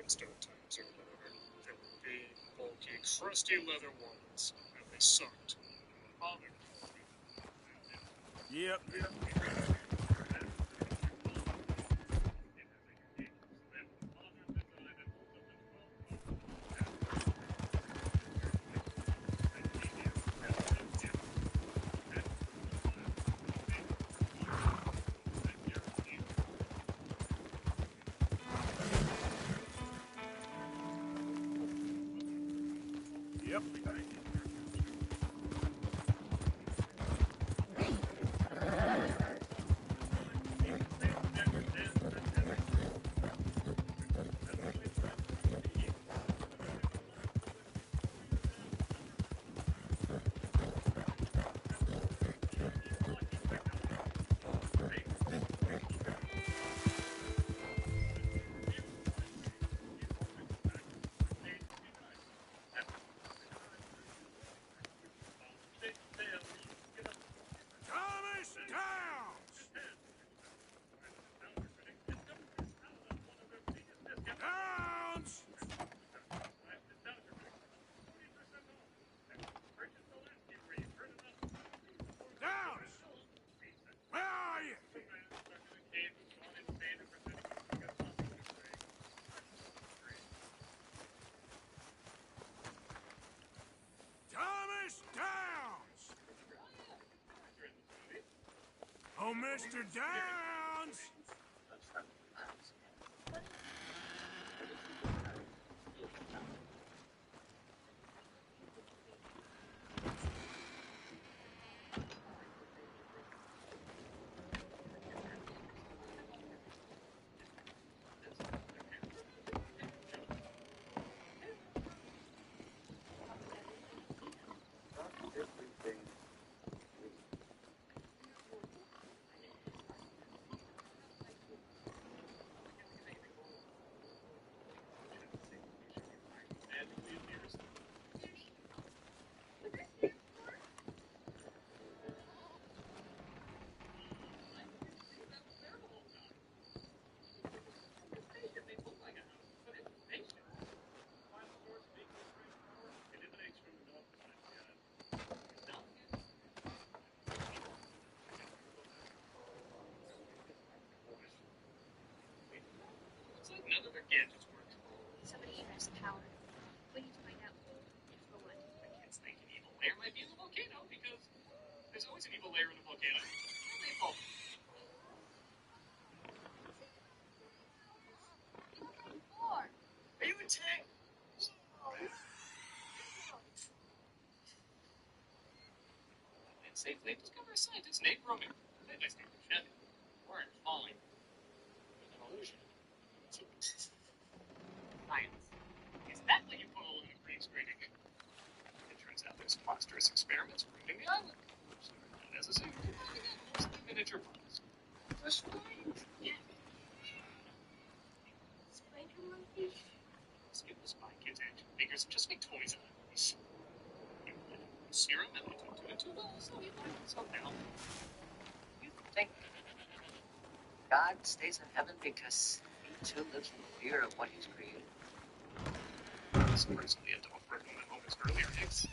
Flintstone times or whatever. They were big, bulky, crusty leather ones, and they sucked. Father told me that. Yep. Yep. Thomas Downs! Downs! Downs! Where are you? Thomas Downs! Oh, Mr. Downs! It's like none of their gadgets work. Somebody has power. We need to find out who and for what. The kids think an evil lair might be in the volcano because there's always an evil lair in a volcano. And they fall. Are you in tank? And safely discover a scientist named Romeo. They nice name for Chevy. Weren't falling. An illusion. Science. Is that what you put all in the green screening? It turns out there's monstrous experiments ruining the island. So not necessary to find animals and miniature puppets. The spines. Yeah. Spider monkey? Skip the spy kids action figures and just make toys out of these. You put serum and they took 2 and 2 dolls, so he learned somehow. You think God stays in heaven because he too lives in fear of what he's created? Personally, I don't recommend Homer's earlier hits.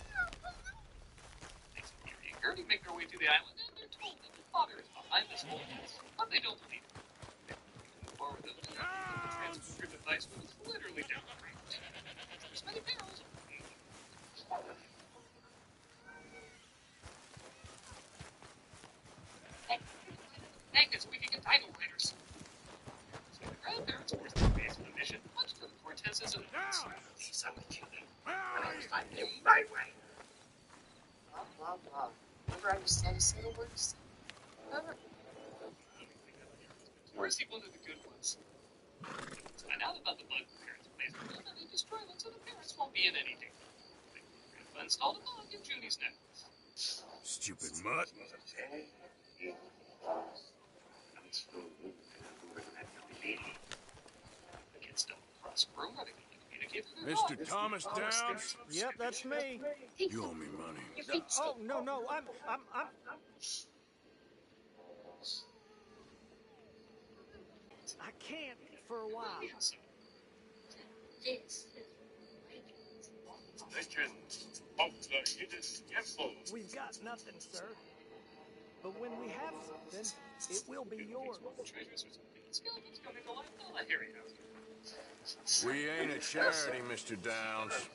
Thanks to Gary and Gertie make their way to the island, and they're told that their father is behind this whole mess, but they don't believe it. They move forward, though, the transfer device was literally down the road. There's many barrels. Magnets, we can get tidal riders. So the grandparents forced their base on a mission, much to the Cortez's and Please, I'm with you. Where I are will you? find him my way. Blah, blah, blah. Never understand a single word he said. Never. Or is he one of the good ones? Let's find out about the bug the parents placed on them, and they destroy them so the parents won't be in any danger. Grandpa installed a bug in Junie's necklace. Stupid mutt. The kids stumble across a room where they can communicate with their Mr. dog. Thomas Downs? Yep, that's me. You owe me money. Oh, no, I'm... I can't for a while. This. We've got nothing, sir. But when we have something, it will be yours. We ain't a charity, Mr. Downs.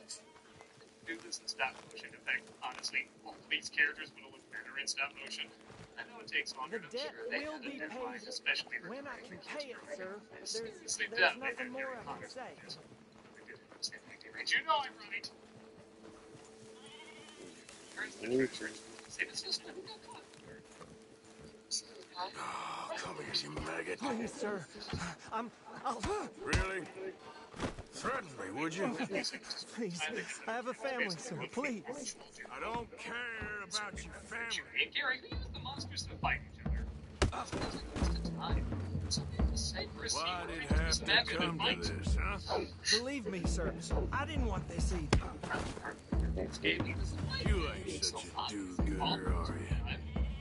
Do this in stop motion. In fact, honestly, all of these characters would have looked better in stop motion. I know it takes longer. The debt will be paid especially when I can pay it, sir. Seriously, There's nothing more I can say. You know I'm right. Oh, come here, you maggot. Please, sir. I'll... Really? Threaten me, would you? Please. I have a family, sir. Please. I don't care about your family. Hey, Gary, who used the monsters to fight each other? Why did it have to come to this, huh? Believe me, sir. I didn't want this either. You ain't such a do-gooder, are you?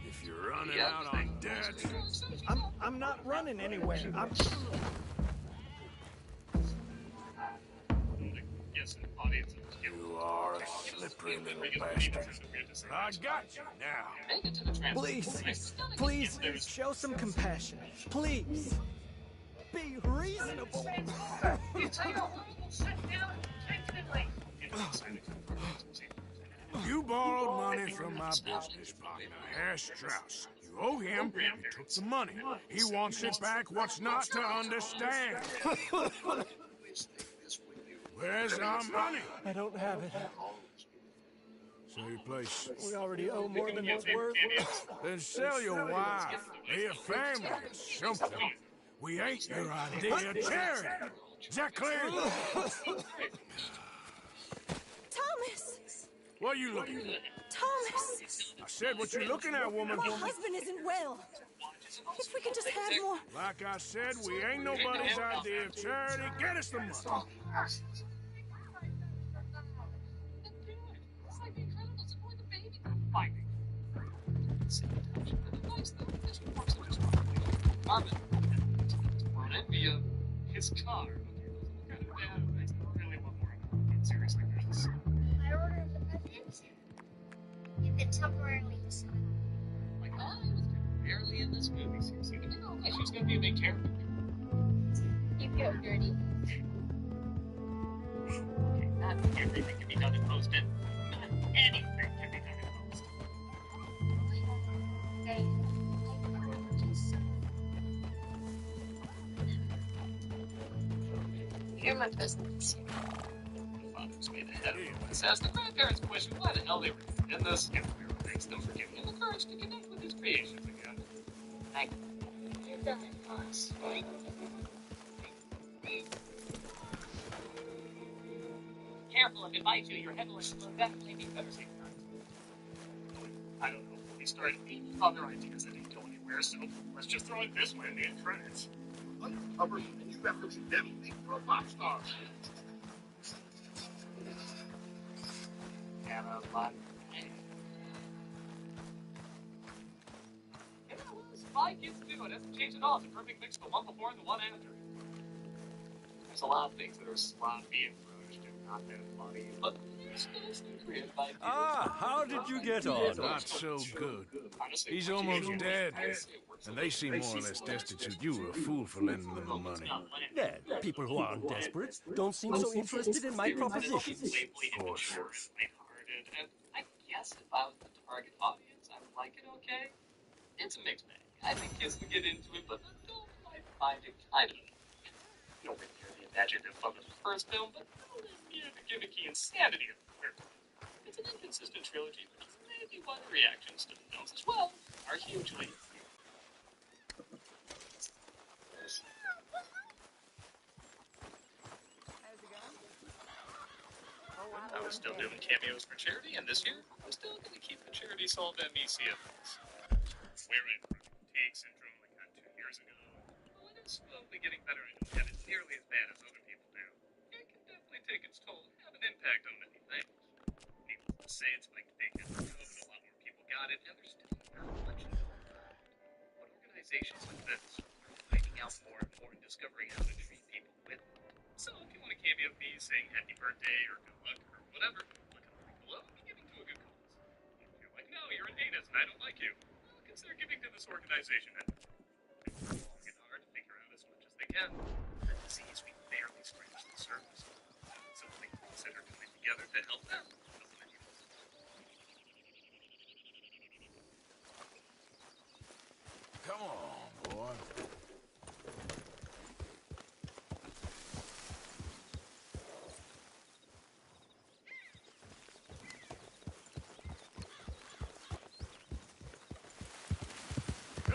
If you're running out on debt... I'm not running anywhere. You are a slippery little bastard. I got you now. Please, show some compassion. Please. Be reasonable. You borrowed money from my business partner, Herr Strauss. You owe him, you took the money. He wants it back. What's not to understand? Where's our money? I don't have it. Sell your place. We already owe more than what's worth. Then sell your wife, or your family, or something. We ain't your idea of charity. Is that clear? Thomas! What are you looking at? Thomas! I said what you looking at, woman. My husband isn't well. If we could just have more... Like I said, we ain't nobody's idea of charity. Get us the money. Marvin, we're an envy of his car. Kind of bad. I really want more of it. Seriously, guys. I ordered the buttons. You can temporarily disable. Like, I was barely in this movie. Seriously, but you know, she was gonna be a big character. You go, dirty. Okay, not everything can be done in post, and not anything can be done in post. Hey, you're my business. The father's way ahead of him. Asked the grandparents question why the hell they were in this, and thanks them for giving him the courage to connect with his creations again. Thank You're done, boss. Careful, if it bites you, your head will explode. Definitely be better safe than I don't know. We started eating other ideas that didn't go anywhere, so let's just throw it this way in the end credits. Undercover, and you represent me for a pop star. Anna, but Spy Kids do. It doesn't change at all. It's a perfect mix of the one before and the one after. There's a lot of things that are sloppy and rushed and not that funny, but they're still created by people. How did you get on? Not so good. Honestly, He's almost dead. And they seem more or less destitute. You were a fool for lending them the money. Dead. People who aren't desperate don't seem so interested in my propositions. Of course. Lighthearted, and I guess if I was the target audience, I would like it okay. It's a mixed bag. I think kids can get into it, but adults might find it kind of. You don't really hear the imaginative fun of the first film, but the gimmicky insanity of the third. It's an inconsistent trilogy, but it's maybe why the reactions to the films as well are hugely. I was still doing cameos for charity, and this year, I'm still going to keep the charity solve MEC efforts. We're in Take syndrome like that 2 years ago. Well, it is slowly getting better. I don't have it nearly as bad as other people do. It can definitely take its toll and have an impact on many things. People say it's like taking COVID, a lot more people got it, and there's still not much to know about it. But organizations like this are finding out more and more and discovering how to treat people with it. So if you want a cameo of me saying happy birthday or good luck or whatever, look at the below, be giving to a good cause. If you're like, no, you're an anus and I don't like you, well, consider giving to this organization. And they're working hard to figure out as much as they can. The disease we barely scratched the surface of. So they consider coming together to help them. Come on, boy.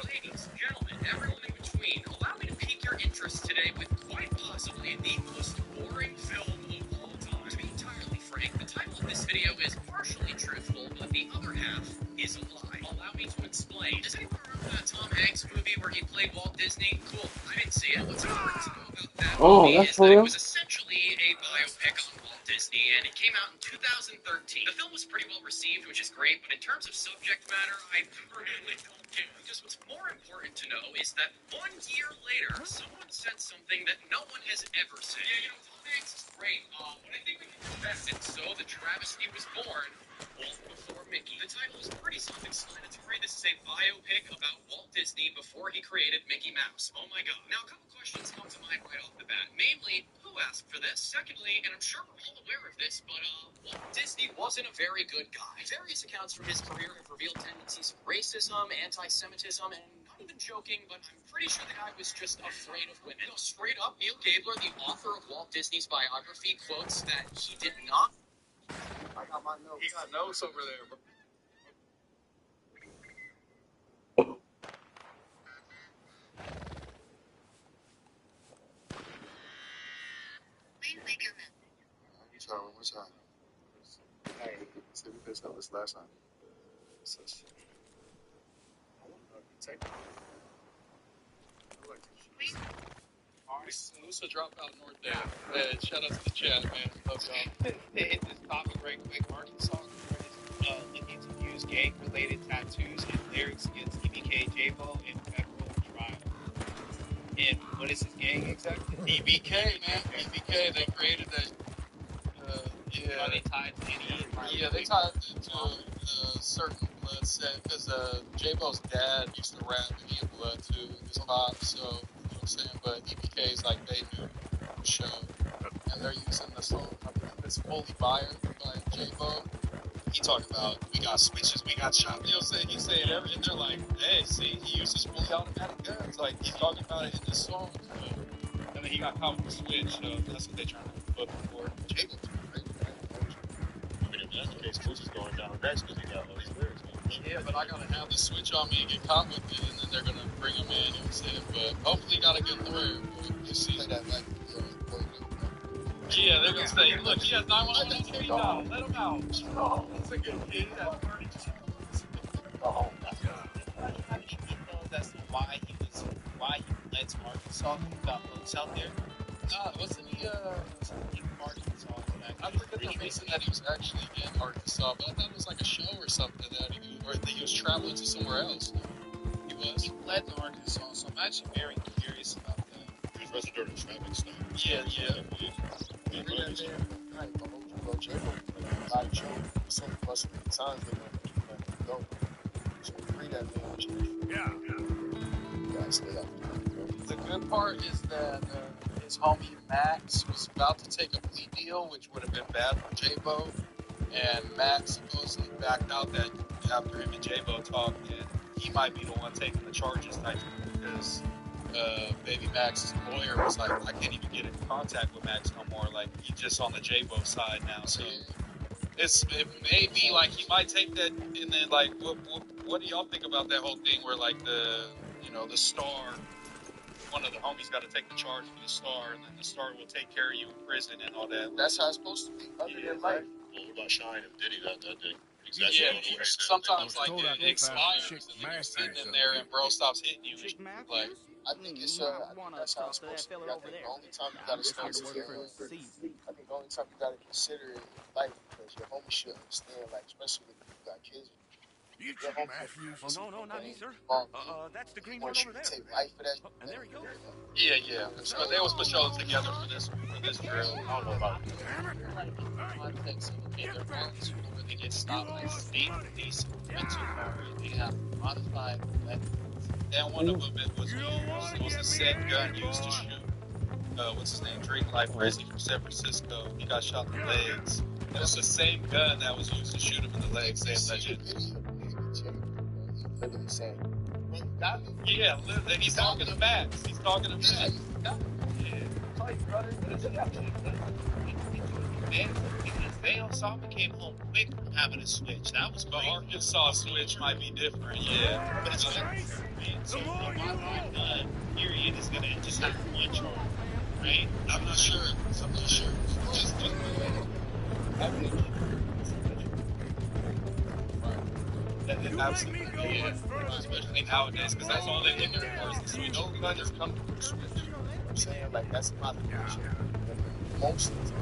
Ladies, gentlemen, everyone in between, allow me to pique your interest today with quite possibly the most boring film of all time. To be entirely frank, the title of this video is partially truthful, but the other half is a lie. Allow me to explain. Does anyone remember that Tom Hanks movie where he played Walt Disney? Cool, I didn't see it. What's important to know about that movie is that it was essentially a biopic on Walt Disney, and it came out in 2013. The film was pretty well received, which is great, but in terms of subject matter, I really don't care. Because what's more important to know is that 1 year later, someone said something that no one has ever said. Yeah, Tom Hanks is great, but I think we can do better. And so the travesty was born, Walt before Mickey. The title is pretty self-explanatory. This is a biopic about Walt Disney before he created Mickey Mouse. Oh my god. Now, a couple questions come to mind right off the bat. Mainly, who asked for this? Secondly, and I'm sure we're all aware of this, but Walt Disney wasn't a very good guy. Various accounts from his career have revealed tendencies of racism, anti-Semitism, and not even joking, but I'm pretty sure the guy was just afraid of women. No, straight up, Neil Gabler, the author of Walt Disney's biography, quotes that he did not. I got my notes. He got notes over there, bro. So, what's up? Hey, so we fixed up this last time. So, I want to know if you take it. Musa dropped out north there. Yeah, shout out to the chat, man. Love y'all. To hit this topic right quick, Arkansas is looking to use gang-related tattoos and lyrics against EBK, J-Bo, in federal trial. And what is his gang exactly? EBK, man. EBK, they created that. Are they tied to any? Yeah, they tied it to a certain blood set because J-Bo's dad used to rap Indian blood too, his pop, so, you know what I'm saying? But EBK is like they knew the show. And they're using the song, I believe it's Fully Fired by J-Bo. He talked about, we got switches, we got shots. You know what I'm saying? He's saying everything. They're like, hey, see, he uses fully automatic guns. Like, he's talking about it in this song. So. And then he got caught with a switch, so that's what they're trying to put for. J-Bo's great. I mean, if that's the case, Switch is going down next because he got all these lyrics. Yeah, but I gotta have the switch on me and get caught with it, and then they're gonna bring him in, you know what I'm saying? But hopefully, got a good lawyer. We'll see. Yeah, they're gonna say, look, he has 911 KD now. Let him out. Oh, that's a good kid. That's 32. Oh, that's why he lets Arkansas got votes out there. Wasn't he Arkansas? I forget the reason that he was actually in Arkansas, but I thought it was like a show or something that he was traveling to somewhere else. He was. He fled to Arkansas, so I'm actually very curious about that. He was arrested during traffic stop. Yeah. The good part is that his homie Max was about to take a plea deal, which would have been bad for J-Bo, and Max supposedly backed out that after him and J-Bo talked, and he might be the one taking the charges type because Baby Max's lawyer was like, I can't even get in contact with Max no more, like he's just on the J-Bo side now, so it may be like he might take that, and then like what do y'all think about that whole thing where like the star, one of the homies got to take the charge for the star, and then the star will take care of you in prison and all that. That's how it's supposed to be. Yeah, like, well, what about Shine and Diddy that day? Exactly. Yeah, sometimes like it expires, and then you're sitting in there and bro stops hitting you. Like, I think it's that's how it's supposed to be. I think the only time you gotta start I think the only time you gotta consider it life because your homie should understand, like especially when you got kids. You Your took home Matthews. Oh, no, not me, sir. That's the green one want you over to there. take life for that. Oh, and there he goes. Yeah. Because they was patrolling together for this drill. I don't know about it. Damn it! Like in the context of okay, they're on to where they get You stopped by owe us state money. police rental car and they have modified weapons. And one of them it was You don't want to the get me same gun angry, used to boy. shoot. What's his name? Drake Life Crazy from San Francisco. He got shot in the legs. It was the same gun that was used to shoot him in the legs. They alleged. Literally saying, Yeah, literally. And he's talking to Max. He's talking to Max. They Osama came home quick from having a switch. That was The great. Arkansas switch might be different, yeah. But it's like, Chase, so the more you my owe. gun period is gonna just have one charge, right? I'm not sure. Just You make me go much further. especially nowadays, because that's all they look for is the switch. no gun is coming from the switch. You know what I'm saying? Like, that's my position. Most of the time.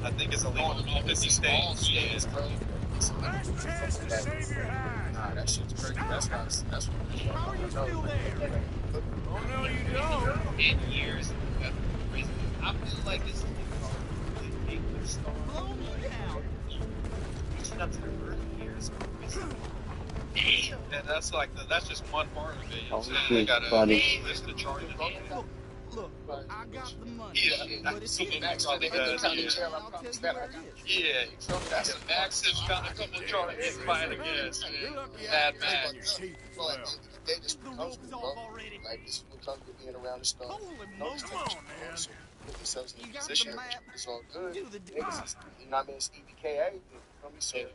I think it's illegal in all 50 states. Yeah. Bro. Last chance to save your hide. Nah, that shit's crazy. That's what How are you still there? Oh, no, you don't. 10 years of prison. I feel like this is a big start. Blow me down. Reaching up to the early years of prison. And that's just one part of it. You know what I'm saying? Oh, They got a list of charges. Look, I got the money. Yeah, But if you that's I'll what they tell does, you yeah. where it is. Yeah, that's a massive kind of couple charges fighting against. You're lucky Mad I got Max. your teeth as Well, well. they just The comes rope's with, off bro. already. Like, this is what comes with being around the stuff. Holy No, moly. Come on, man. So, put themselves in You a got the position. map. It's all good. Do the Niggas is, you know what I mean? It's EBKA. You feel me? So, nigga,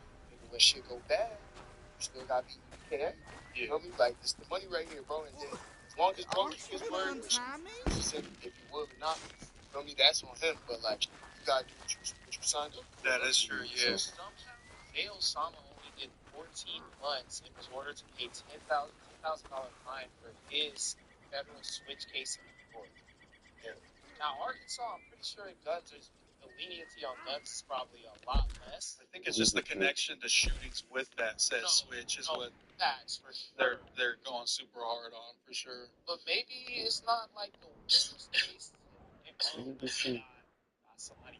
when shit go bad, you still got EBKA. You feel me? Like, this the money right here, bro. And then, as long as bro Aren't you gets gonna word, untie me? he said if you would or not, you feel me? That's on him. But, like, you gotta do what you signed up for. That is true, yeah. Somehow, Jay Osama only did 14 months and was ordered to pay $10,000 fine for his federal switch case in court. Yeah. Now, Arkansas, I'm pretty sure the leniency on guns is probably a lot less. I think it's just the connection to shootings with that said switch is what Facts, for sure. they're going super hard on for sure. But maybe it's not like the worst case. Somebody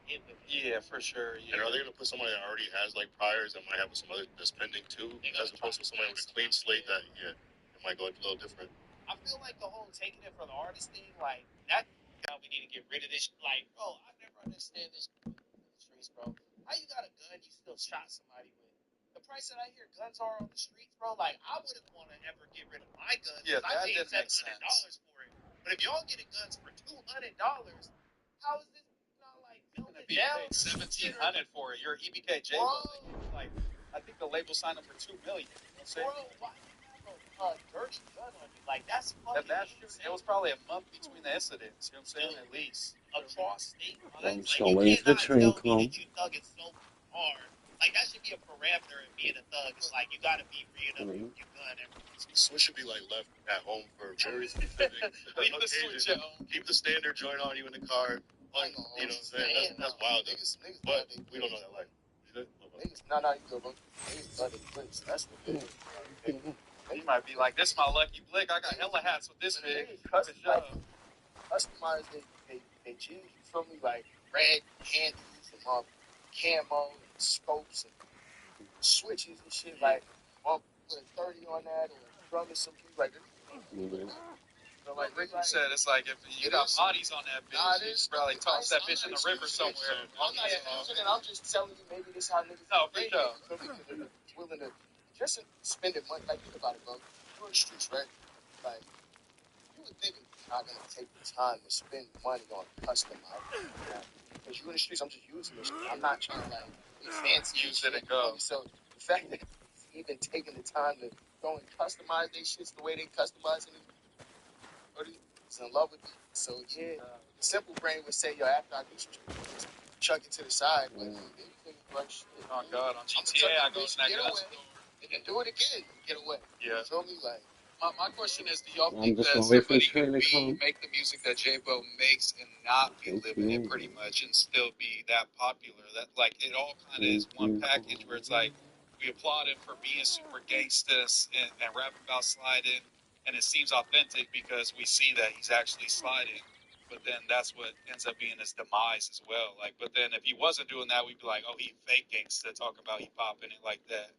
hit with it. Yeah, for sure. And Yeah. are they going to put somebody that already has like priors that might have some other that's pending too, as opposed to somebody with a clean slate that it might go a little different? I feel like the whole taking it for the artist thing, like that. We need to get rid of this. Like, bro, I never understand this in the streets, bro. How you got a gun you still shot somebody with? The price that I hear guns are on the streets, bro. Like, I wouldn't want to ever get rid of my gun. Yeah, I that paid didn't make $700 for it. But if y'all getting guns for $200, how is this not like melting If you down? paid $1,700 for it, you're EBKJ. Like, I think the label signed up for $2 million. You know what I'm saying? Bro, why you have a dirty gun on you? Like, that's fucking It was probably a month between the incidents. You know what I'm saying? At least. across state lines. I'm Like, still you waiting for the cannot train tell to me come. that you thug it so hard. Like, that should be a parameter in being a thug. It's like, you gotta be real up your gun every Switch should be like left at home for very specific Leave the switch at home. Keep the standard joint on you in the car. Like, you know what I'm saying? That's wild. Niggas But we don't know that life. Niggas, no, you good, bro. Niggas love their flicks. That's what it is. You might be like, this my lucky blick. I got hella hats with this big. Customize they jeans, you feel me? Like red handles and camo and scopes and switches and shit. Like, put a 30 on that or a drum or something like that. So, Like Ricky said, it's like if you got bodies on that bitch, you should probably toss that bitch in the river somewhere. I'm not excusing it. I'm just telling you, maybe this how niggas No, for think. sure. Because they're willing to just spend it money. Like, think about it, bro. You're in the streets, right? Like, you would think it's not gonna take the time to spend money on customizing. Because you're in the streets, I'm just using this. I'm not trying to like be fancy. Use it and go. So the fact that it's even taking the time to go and customize their shits the way they customizing it, is in love with it. So yeah, the simple brain would say, yo, after I do some shit, just chuck it to the side. But anything like shit. Oh God, on GTA I go in that gun store. They can do it again, get away. Yeah. You feel me? Like, my question is, do y'all I'm think just that gonna wait for the somebody train to could come. make the music that J-Bo makes and not be living it pretty much and still be that popular? That like it all kind of is one package where it's like we applaud him for being super gangsters and rapping about sliding, and it seems authentic because we see that he's actually sliding. But then that's what ends up being his demise as well. Like, but then if he wasn't doing that, we'd be like, oh, he fake gangster, talk about he popping it like that.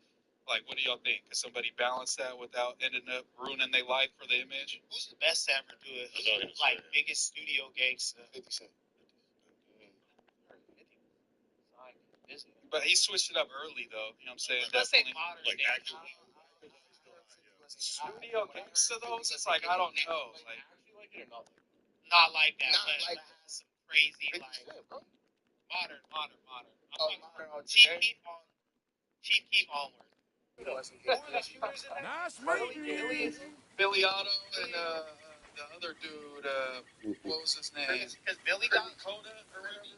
Like, what do y'all think? Could somebody balance that without ending up ruining their life for the image? Who's the best to ever do it? Who's the, like biggest studio gangster? 50 Cent. But he switched it up early, though. You know what I'm saying? Let's say Definitely. modern Like day. actual. Studio gangster, though, it's just like, I don't know. Like, Not like that. Not but like some crazy 50 like Cent, bro. modern. I'm Oh, talking modern on Chief today. Keef on. Chief Keef onward. You know, some Who are the shooters in that? Nice meeting you. Billy Otto and the other dude, what was his name? Because Billy got Coda or whatever.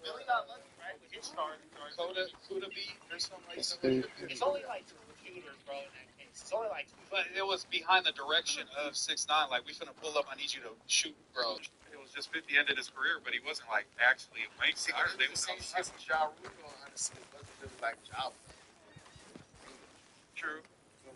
Billy got lucky, right? With his stars. Coda beat or something like that. It's only like two shooters, bro, in that case. It's only like two. But it was behind the direction of 6ix9ine. Like, we finna pull up, I need you to shoot, bro. It was just 50 ended his career, but he wasn't like actually a gangster. They was same out shit with Ja Rule, honestly. It wasn't really like Ja. true.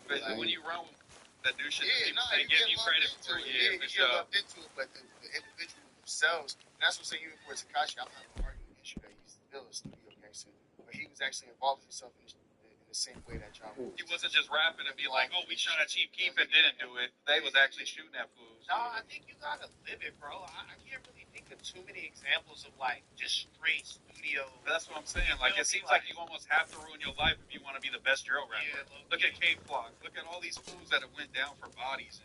But when you run with that new shit, Yeah, people no, say you give get you lumped credit into for it. it. Yeah, Yeah, for you get sure. lumped into it, but the individuals themselves, and that's what I'm saying, even for Tekashi, I'm not arguing the issue that he's still a studio gangster, but he was actually involving himself in the same way that Ja Rule. He wasn't just rapping and be like, oh, we shot at Chief Keef and didn't do it. They was actually shooting at fools. No, I think you gotta live it, bro. I can't really think of too many examples of like just straight studio. That's what I'm saying. Like, it seems like you almost have to ruin your life if you want to be the best drill rapper. Yeah, Look at K-Flock. Look at all these fools that have went down for bodies.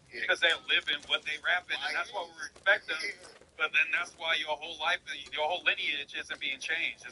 Yeah. Because they're living what they rapping, and that's why we respect them. But then that's why your whole life, your whole lineage isn't being changed.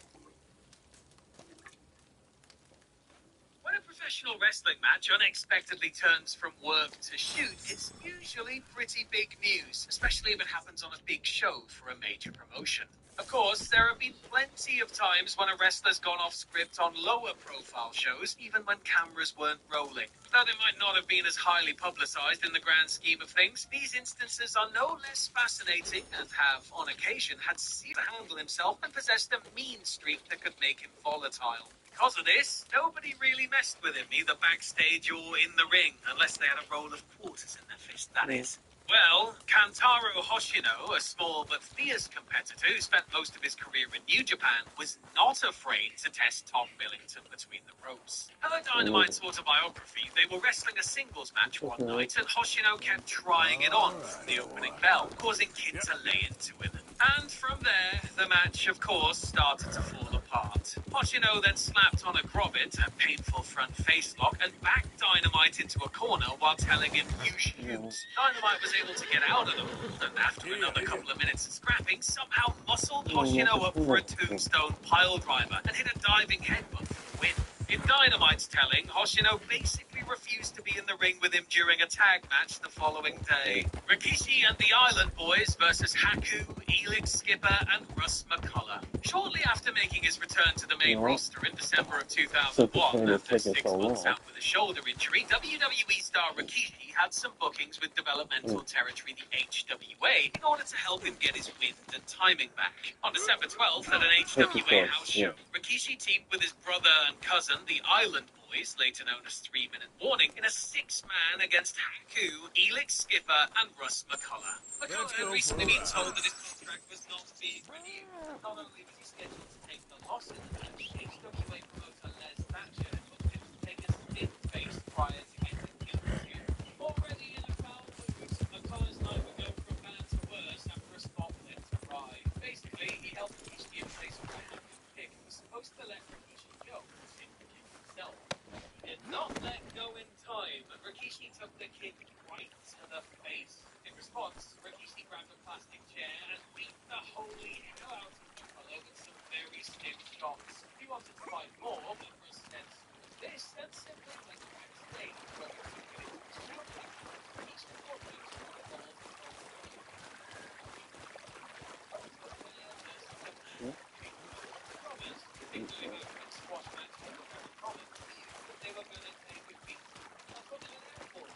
When a professional wrestling match unexpectedly turns from work to shoot, it's usually pretty big news, especially if it happens on a big show for a major promotion. Of course, there have been plenty of times when a wrestler's gone off script on lower profile shows, even when cameras weren't rolling. Though they might not have been as highly publicized in the grand scheme of things, these instances are no less fascinating and have, on occasion, had to handle himself and possessed a mean streak that could make him volatile. Because of this, nobody really messed with him, either backstage or in the ring, unless they had a roll of quarters in their fist, that is. Well, Kantaro Hoshino, a small but fierce competitor who spent most of his career in New Japan, was not afraid to test Tom Billington between the ropes. Per Dynamite's autobiography, they were wrestling a singles match one night, and Hoshino kept trying it on from the opening bell, causing Kid to lay into him. And from there, the match, of course, started to fall apart. Hoshino then slapped on a Grobit, a painful front face lock, and backed Dynamite into a corner while telling him, you shoot. Dynamite was able to get out of the hold, and after another couple of minutes of scrapping, somehow muscled Hoshino up for a tombstone pile driver and hit a diving headbutt for the win. In Dynamite's telling, Hoshino basically refused to be in the ring with him during a tag match the following day. Rikishi and the Island Boys versus Haku, Elix Skipper, and Russ McCullough. Shortly after making his return to the main roster in December of 2001, after 6 months out with a shoulder injury, WWE star Rikishi had some bookings with developmental territory, the HWA, in order to help him get his wind and timing back. On December 12th, at an HWA house show, Rikishi teamed with his brother and cousin, the Island Boys, later known as 3 Minute Warning, in a 6-man against Haku, Elix Skipper, and Russ McCullough. McCullough had recently been told that his contract was not being renewed. Not only was he scheduled to take the loss in the match, HWA promoter Les Thatcher had booked him to take a stint face prior to getting killed too. Already in a foul mood, McCullough's night would go from bad to worse after a spot went awry. Basically, he helped Rikishi in place of a kick and was supposed to let Rikishi go, hit the kick himself. He did not let go in time, but Rikishi took the kick right to the face. In response, Rikishi grabbed a plastic chair and beat the holy hell out of McCullough with some very stiff shots. He wanted to fight more, but Russ said, this and simply went backstage, where he took it into his shouting. Each reported to the ball to Promised, particularly about the squash match with the very common, that they were going to take a beat. That's what they were there for.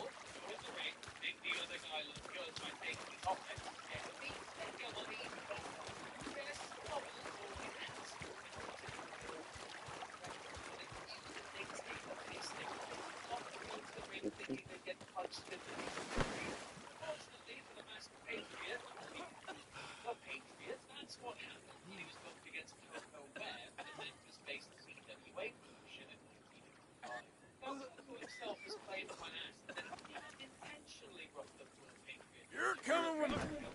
Or, go in the ring, make the other guy look good by taking his offense, get the beat, take your money, go home. Yes, all in hands. what happened when he was booked against Coco Ware for the Memphis-based CWA promotion in 1985. Now, Coco himself was playing the one ass that he had intentionally roughed the poor Patriot. You're coming with me.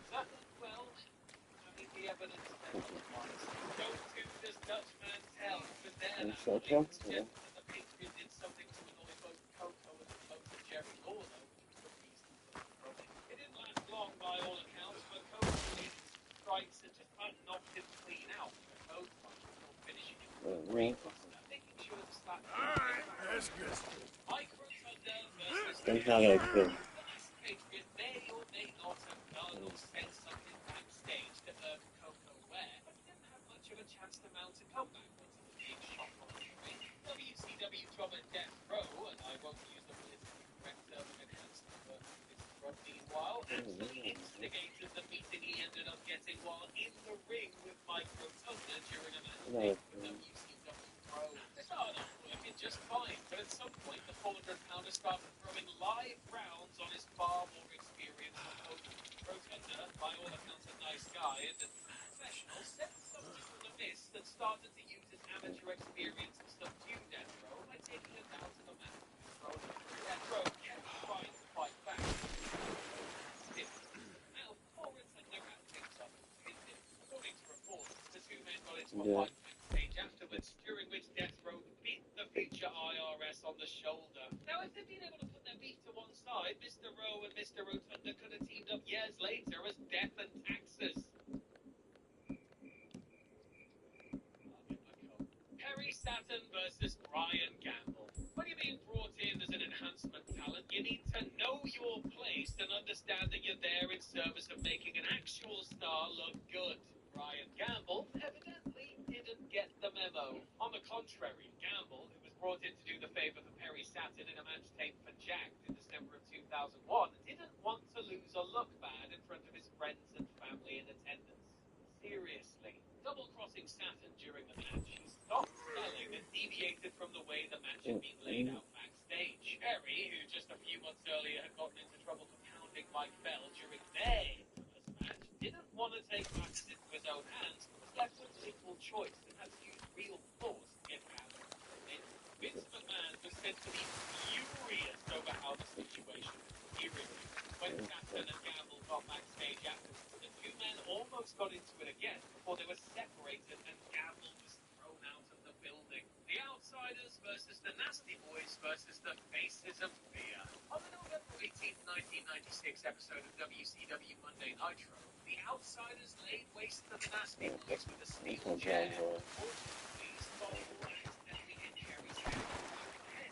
Well, I mean, the evidence says otherwise. Don't do this Dutchman tell, but then suggested that the Patriot did something to annoy both Coco and the promoter Jerry Lawler, which was the reason for the problem. It didn't last long by all accounts, but Coco did strikes and just about knocked him clean out for a code punch before finishing him with a brainbuster, making sure the slap. Alright, that's good. Micro Thunder versus That's not gonna kill. the last Patriot may or may not have done or said something backstage that irked Coco Ware, but he didn't have much of a chance to mount a comeback once he was being shot on the ring. WCW drummer Death Row, and I won't use the politically correct term of enhancement for this run meanwhile, actually instigated the meeting he ended up getting while in the ring with Micro Thunder during a match with WCW Pro. They started off working just fine, but at some point the 400-pounder started throwing live rounds on his far more experienced opponent. Rotunda, by all accounts a nice guy and a professional, said something to the miss that started to use his amateur experience to subdue Death Row by taking him down to the mat. Death Row kept trying to fight back. Now, before Rotunda wrapped things up and pinned him, according to reports, the two men got into a fight backstage afterwards, during which Death Row beat the future IRS on the shoulder. Now, if they'd been able to put their beef to one side, Mr. Rowe and Mr. Rotunda could have teamed up years later as Death and Taxes. Perry Saturn versus Brian Gamble. When you're being brought in as an enhancement talent, you need to know your place and understand that you're there in service of making an actual star look good. Brian Gamble evidently didn't get the memo. On the contrary, Gamble, who was brought in to do the favor for Perry Saturn in a match taped for Jacked in December of 2001, didn't want to lose or look bad in front of his friends and family in attendance. Seriously. Double-crossing Saturn during the match, he stopped selling and deviated from the way the match had been laid out backstage. Perry, who just a few months earlier had gotten into trouble for pounding Mike Bell during their first match, didn't want to take matters into his own hands, but was left with little choice and had to use real force to get out of it. Vince McMahon was said to be furious over how the situation was gearing. When Saturn and Gamble got backstage afterwards, the two men almost got into it again before they were separated and Gamble was thrown out of the building. The Outsiders versus the Nasty Boys versus the Faces of Fear. On the November 18, 1996 episode of WCW Monday Nitro, the Outsiders laid waste to the Nasty Boys with a steel chair. Unfortunately, Stone accidentally hit Jerry's head on the head.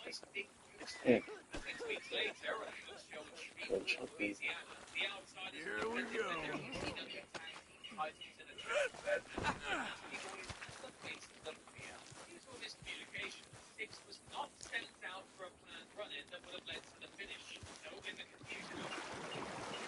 Nice big goose egg. 6 weeks later, a house show in Shreveport, Louisiana, the Outsiders Here we go. WCW tag team titles in a triple threat match with the Nasty Boys as the Faces of Fear. Due to a miscommunication, Six was not sent out for a planned run-in that would have led to the finish. So, in the confusion of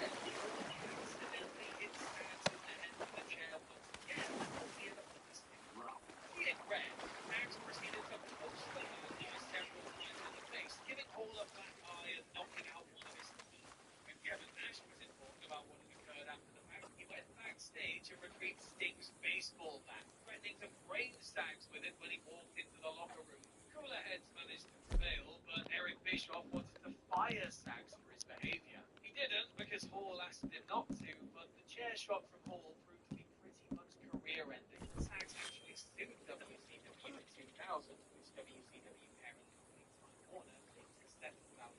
accidentally hit Stats in the head with the chair once again, albeit a plastic rock. He had red. Max proceeded to punch the man several times in the face, giving Hall a black eye and knocking out one of his teeth. When Kevin Nash was informed about what had occurred after the match, he went backstage and retrieved Sting's baseball bat, threatening to brain Sags with it when he walked into the locker room. Cooler heads managed to prevail, but Eric Bischoff wanted to fire Sags for his behavior. He didn't because Hall asked him not to, but the chair shot from Hall proved to be pretty much career-ending. Sags actually sued WCW in 2000, which WCW parent company Time Warner later settled out.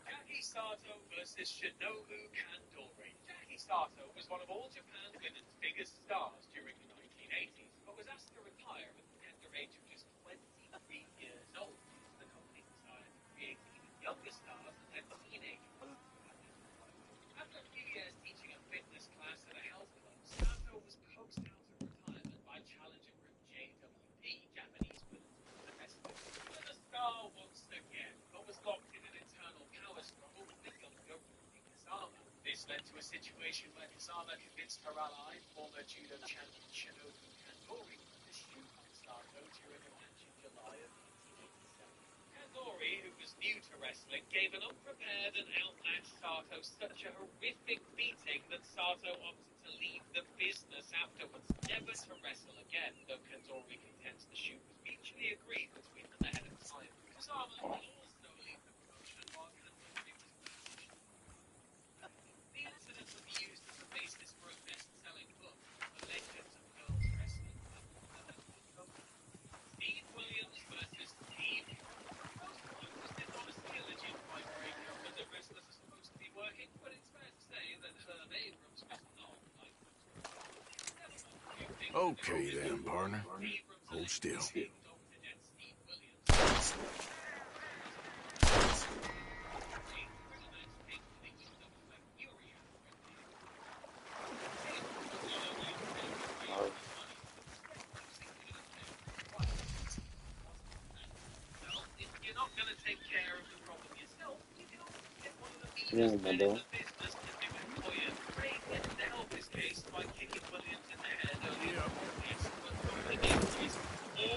Jackie Sato versus Shinobu Kandori. Jackie Sato was one of All Japan Women's biggest stars during the 1980s, but was asked to retire at the tender age of just 23 years old due to the company decided to create even younger stars and their teenagers. After a few years teaching a fitness class at a health club, Sato was coaxed out of retirement by challenger group JWP, Japanese Women's Professional. He was a star once again, but was locked in an internal power struggle with the younger Ruby Kazama. This led to a situation where Kazama convinced her ally, former judo champion Shinobu Kandori, to shoot on Sato during a match in July of 1987. Kandori, who was new to wrestling, gave an unprepared and outmatched Sato such a horrific beating that Sato opted to leave the business afterwards never to wrestle again, though Kandori contends the shoot was mutually agreed between them ahead of time. Kusama will also leave the promotion while Kandori was banished. The incident would be used as a basis for a best-selling book, The Legends of Girls Wrestling, Steve Williams versus Steve. Most promoters did not see a legit fight breakup when the wrestlers are supposed to be working, but it's fair to say that Herb Abrams was not like most. Okay then, partner. Hold still. Take care of the problem yourself, you can always get one of the leaders men in the business to do it for you. Ray didn't help his case by kicking Williams in the head earlier in the case, but the injuries or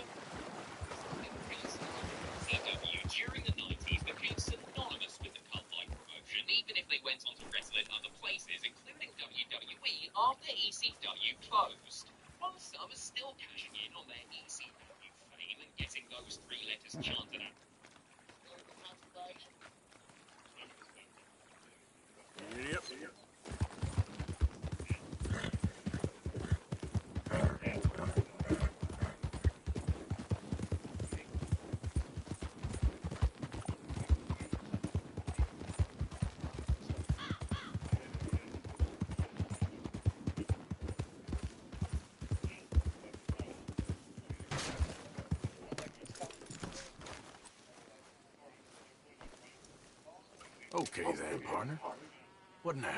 CW during the 90s became synonymous with the cult-like promotion, even if they went on to wrestle in other places, including WWE, after ECW closed. While some are still cashing in on their ECW fame and getting those three letters chanted out. Yep. Okay then, partner. What now?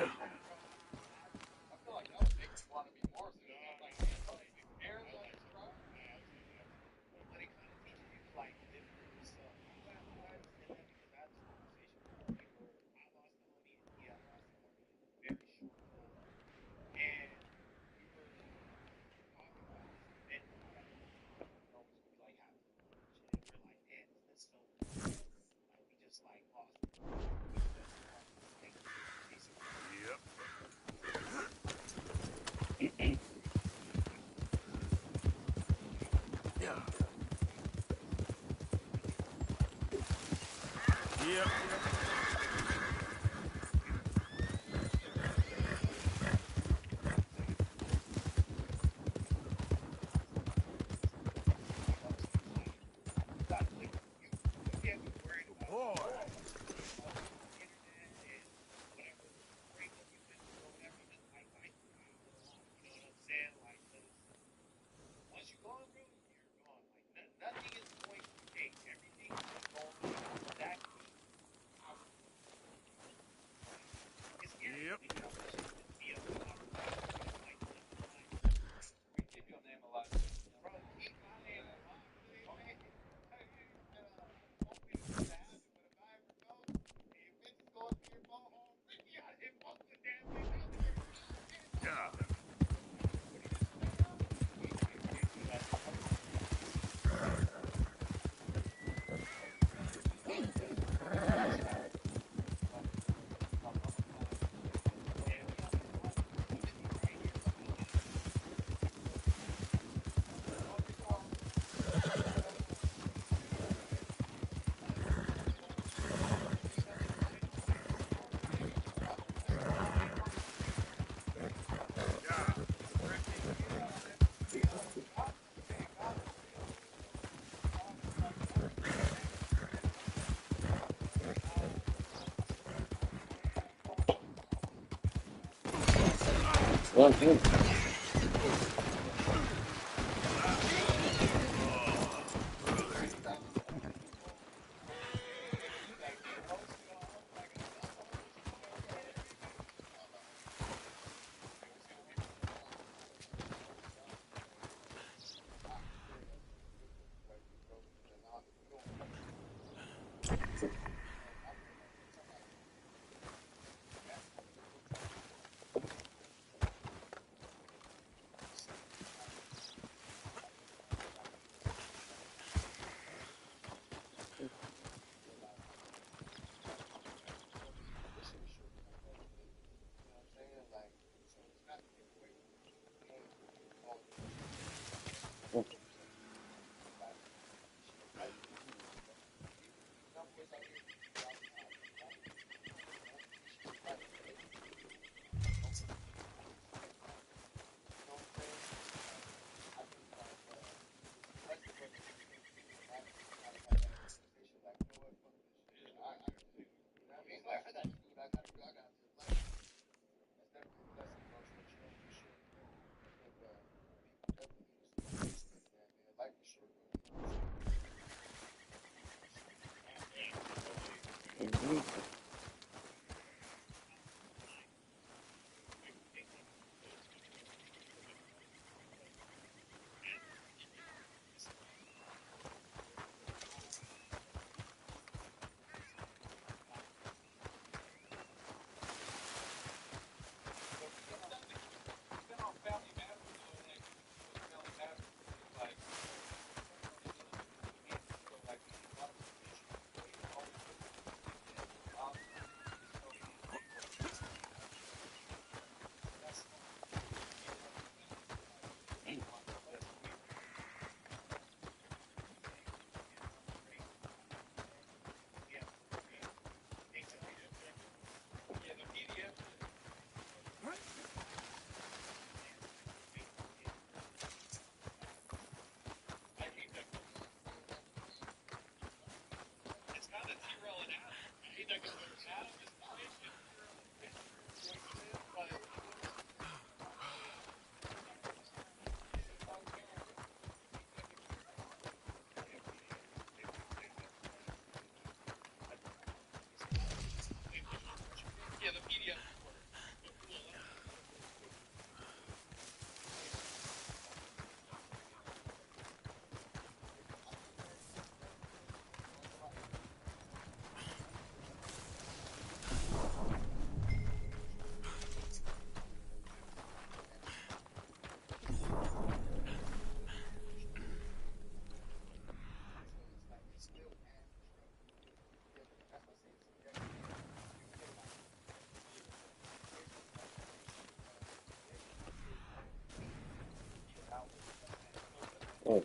Yep. Well, good. Oh.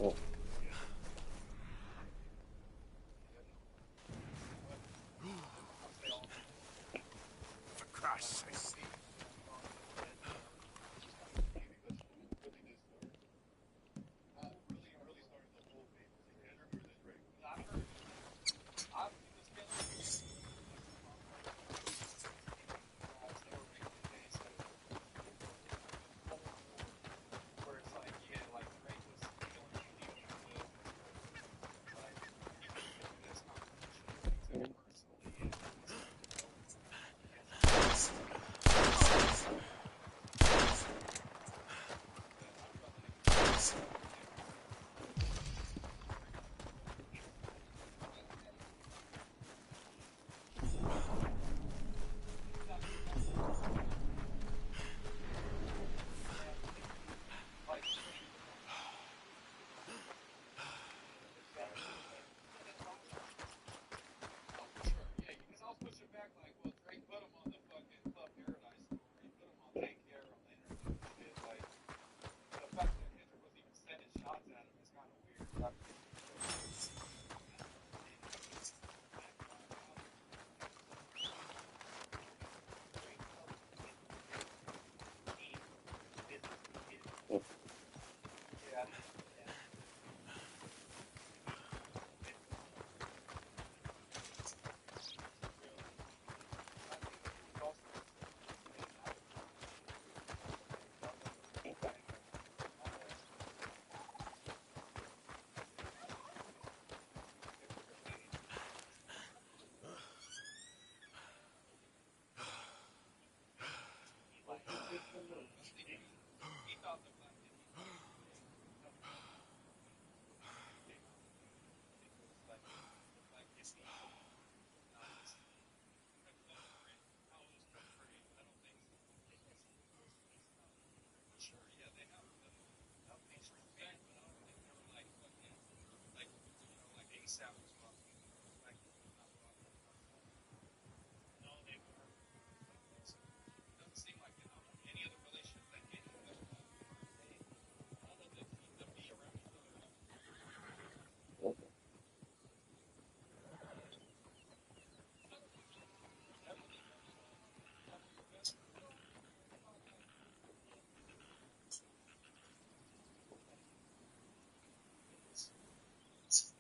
Oh. For Christ's sake.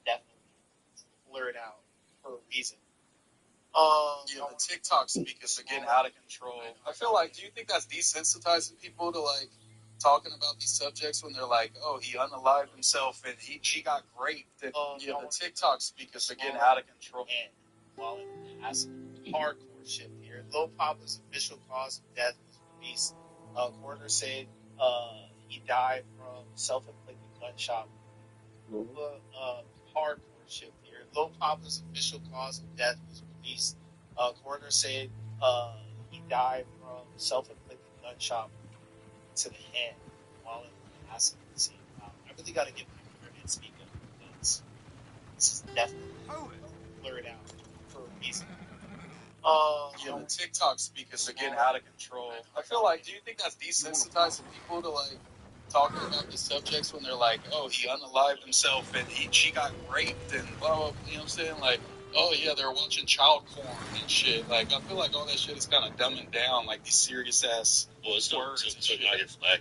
Definitely blurred out for a reason. Yeah, the TikTok speakers are getting out of control. I feel like, do you think that's desensitizing people to like talking about these subjects when they're like, oh, he unalived himself and she got raped? And yeah, the TikTok speakers are getting out of control. And while it has hardcore shit here, Lil Papa's official cause of death was released. Coroner said he died from self-inflicted gunshot. Hardcore shit here. Lil Papa's official cause of death was released. Coroner said he died from self-inflicted gunshot to the head while in the acid scene. I really got to get my and speak up because this is definitely blurred out for a reason. Yeah, the TikTok speakers are getting out of control. I feel like, do you think that's desensitizing people to like talking about these subjects when they're like, oh, he unalived himself and she got raped and blah, blah, you know what I'm saying? Like, oh yeah, they're watching child porn and shit. Like, I feel like all that shit is kind of dumbing down like these serious ass words and shit.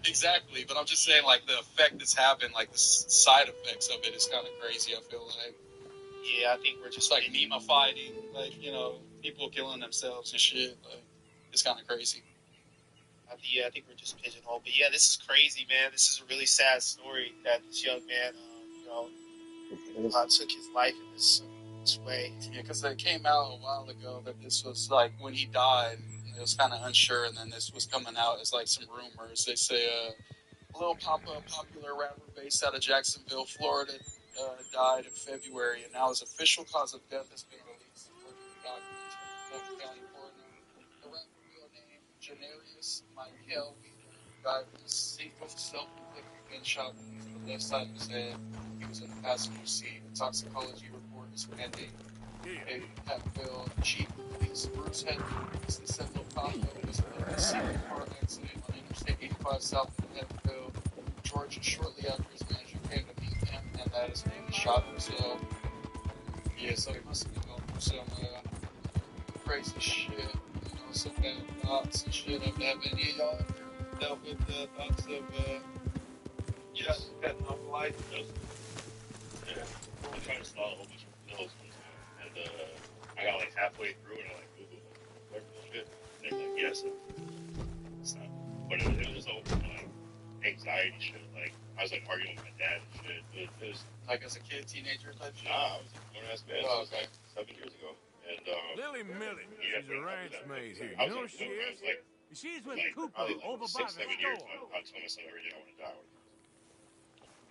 Exactly, but I'm just saying like the effect it's having, like the side effects of it is kind of crazy. I feel like. Yeah, I think we're just like meme-fighting, like, you know, people killing themselves and shit. Like, it's kind of crazy. Yeah, I think we're just pigeonholed. But yeah, this is crazy, man. This is a really sad story that this young man, took his life in this way. Yeah, because it came out a while ago that this was like when he died. It was kind of unsure, and then this was coming out as like some rumors. They say Lil Papa, a popular rapper based out of Jacksonville, Florida, died in February, and now his official cause of death has been released. According to documents from the Fulton County coroner, the rapper real name Janarius Michael Wheeler died from a single self-inflicted gunshot wound to the left side of his head. He was in the passenger seat. A toxicology report is pending. A Hatfield Chief Police Bruce Hendricks, the Sentinel Papa, was in a serious car accident on Interstate 85 south of Hatfield, Georgia, shortly after his manager came to meet him, and that is when he shot himself. Yeah, so he must have been going through some crazy shit, you know, some bad thoughts and shit. Have any of y'all ever dealt with the thoughts of, that no life? Yeah, I'm trying to stall a whole bunch of pills one time, and I got like halfway through, and I like Googled like, what shit? And they're like, yes, it's not. But it was just all like anxiety shit. Like I was like arguing with my dad and shit. It was Like as a kid, teenager type shit? nah, I was a grown-ass man. Oh, It was like 7 years ago, and Lily Millie, she's a ranch maid here. I You know was who she I is? was like She's with like Cooper probably over like by 6, the 7 years. store. I told myself every day I want to die.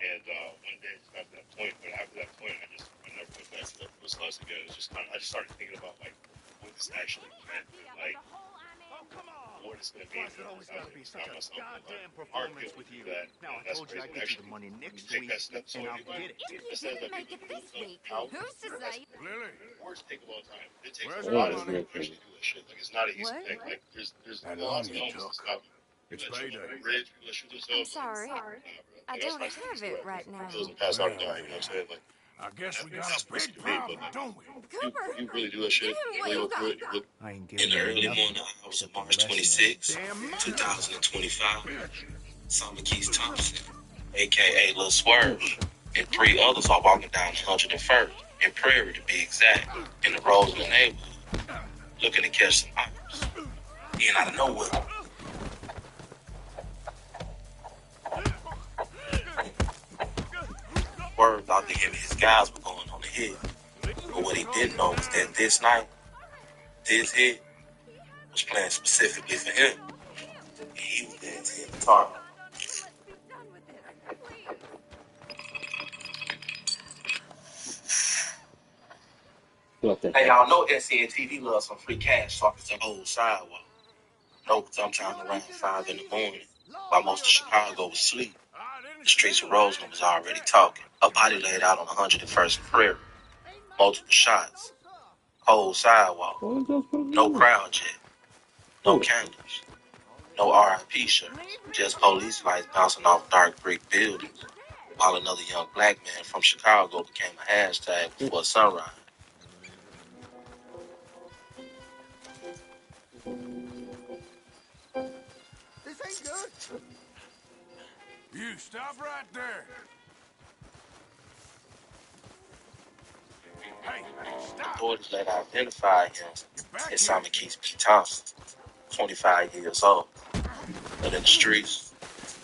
And one day, just got to that point, but after that point, I never went back to that first class again. It's just kind of, I just started thinking about like what this actually meant, like what it's going to mean. Why's it always got to be such a goddamn Hard performance to with you? do that. Now, I That's told you I'd crazy. get you the money next Take week, that step. So and I'll anybody get it. that says that make people it this don't week. count, Who's to say? Lily, words take a long time. It takes Where's a lot the of money? pressure to do this shit. Like it's not an easy What? thing. Like there's That lots loan of you elements to took. stop. It's People that shoot payday. over the bridge, people that shoot I'm themselves. sorry. Nah, bro. I Like, that's don't not have easy. it right now. Bills and pass out and die. You know what I'm saying? Like I guess we got that's a big risky to me, problem, but like, don't we? Cooper, you really do that shit. give him You what really you look got. good. You look I ain't In giving the you early nothing morning hours of except for March the rest of 26, them. 2025, Summer Keys Thompson, aka Lil Swerve, and 3 others are walking down 101st, in Prairie to be exact, in the Roseland neighborhood, looking to catch some ops. In out of nowhere. Word thought that him and his guys were going on the hit. But what he didn't know was that this night, this hit was planned specifically for him. And he was there to hit the target. Hey, y'all know SCN loves some free cash, so I can take old sidewalk. No, because I'm trying to around 5 in the morning, while most of Chicago was asleep. The streets of Roseland was already talking. A body laid out on 101st and Prairie. Multiple shots. Whole sidewalk. No crowd jet. No candles. No RIP shirt. Just police lights bouncing off dark brick buildings. While another young black man from Chicago became a hashtag before sunrise. This ain't good. You stop right there. Hey, stop. Authorities later identified him Back as here. Simon Keith P. Thompson, 25 years old. But in the streets,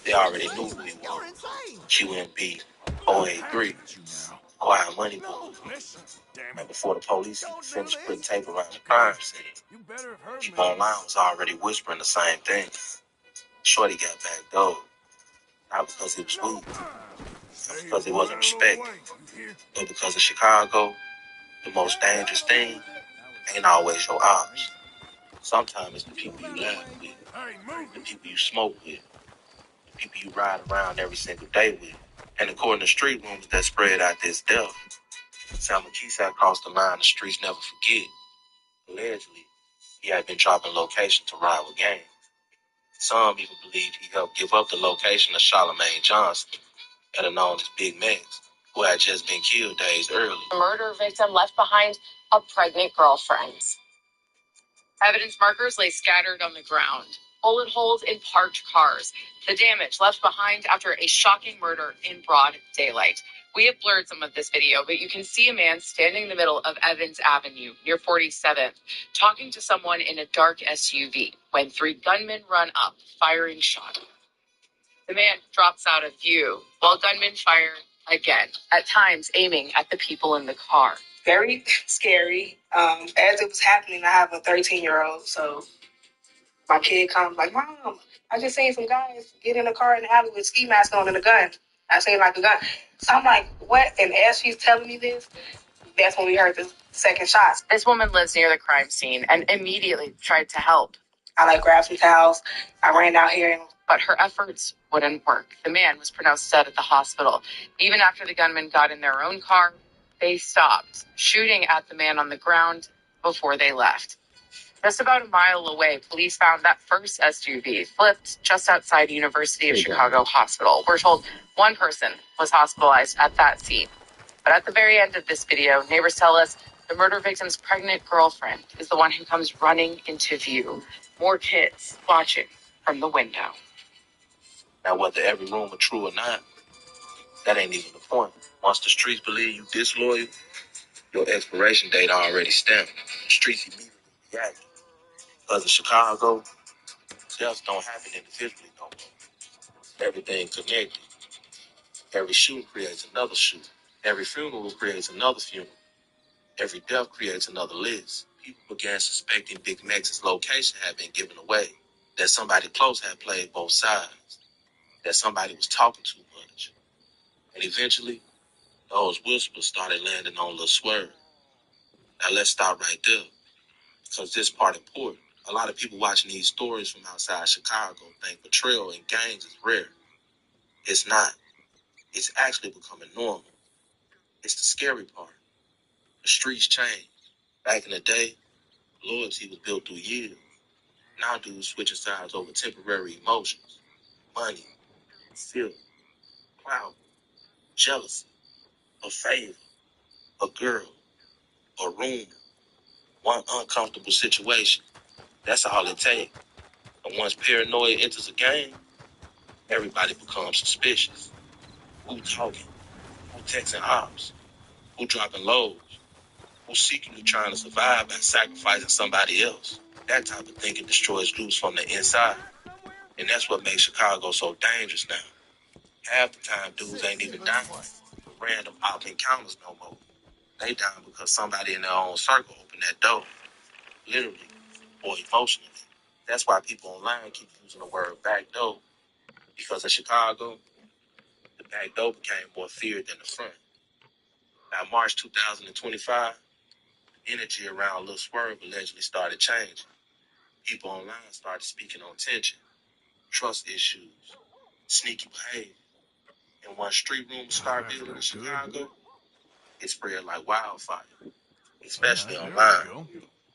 they already knew who he You're was. insane. QMB 083, Quiet Money Boy. Listen, damn And it. before the police even Don't do finished putting this. tape around the crime scene, You better have heard me. people online was already whispering the same thing. Shorty got back door. Not because he was weak, not because he wasn't respected, but because in Chicago, the most dangerous thing ain't always your ops. Sometimes it's the people you laugh with, the people you smoke with, the people you ride around every single day with. And according to street rumors that spread out this death, Salmon Keys had crossed the line the streets never forget. Allegedly, he had been dropping location to rival gangs. Some even believed he helped give up the location of Charlamagne Johnson, better known as Big Mex, who had just been killed days earlier. The murder victim left behind a pregnant girlfriend. Evidence markers lay scattered on the ground. Bullet holes in parked cars. The damage left behind after a shocking murder in broad daylight. We have blurred some of this video, but you can see a man standing in the middle of Evans Avenue near 47th, talking to someone in a dark SUV when 3 gunmen run up, firing shots. The man drops out of view while gunmen fire again, at times aiming at the people in the car. Very scary. As it was happening, I have a 13-year-old, so my kid comes like, Mom, I just seen some guys get in a car in the alley with ski mask on and a gun. I seen like a gun. So I'm like, what? And as she's telling me this, that's when we heard the second shots. This woman lives near the crime scene and immediately tried to help. I like grabbed some towels. I ran out here and But her efforts wouldn't work. The man was pronounced dead at the hospital. Even after the gunmen got in their own car, they stopped shooting at the man on the ground before they left. Just about a mile away, police found that first SUV flipped just outside University of Chicago Hospital. We're told one person was hospitalized at that scene. But at the very end of this video, neighbors tell us the murder victim's pregnant girlfriend is the one who comes running into view. More kids watching from the window. Now, whether every rumor true or not, that ain't even the point. Once the streets believe you disloyal, your expiration date already stamped. The streets immediately react. Because in Chicago, deaths don't happen individually no more. Everything connected. Every shooting creates another shooting. Every funeral creates another funeral. Every death creates another list. People began suspecting Big Max's location had been given away, that somebody close had played both sides, that somebody was talking too much. And eventually, those whispers started landing on Lil Swerve. Now let's stop right there, because this part important. A lot of people watching these stories from outside Chicago think betrayal in gangs is rare. It's not. It's actually becoming normal. It's the scary part. The streets change. Back in the day, loyalty was built through years. Now dudes switching sides over temporary emotions, money, fear, clout, jealousy, a favor, a girl, a rumor, one uncomfortable situation. That's all it takes. And once paranoia enters a game, everybody becomes suspicious. Who talking? Who texting ops? Who dropping lows? Who secretly trying to survive by sacrificing somebody else? That type of thinking destroys groups from the inside. And that's what makes Chicago so dangerous now. Half the time, dudes ain't even dying for random op encounters no more. They dying because somebody in their own circle opened that door, literally or emotionally. That's why people online keep using the word back door. Because in Chicago, the back door became more feared than the front. By March 2025, the energy around Lil Swerve allegedly started changing. People online started speaking on tension, trust issues, sneaky behavior. And once street rumors start building in Chicago, it spread like wildfire, especially online.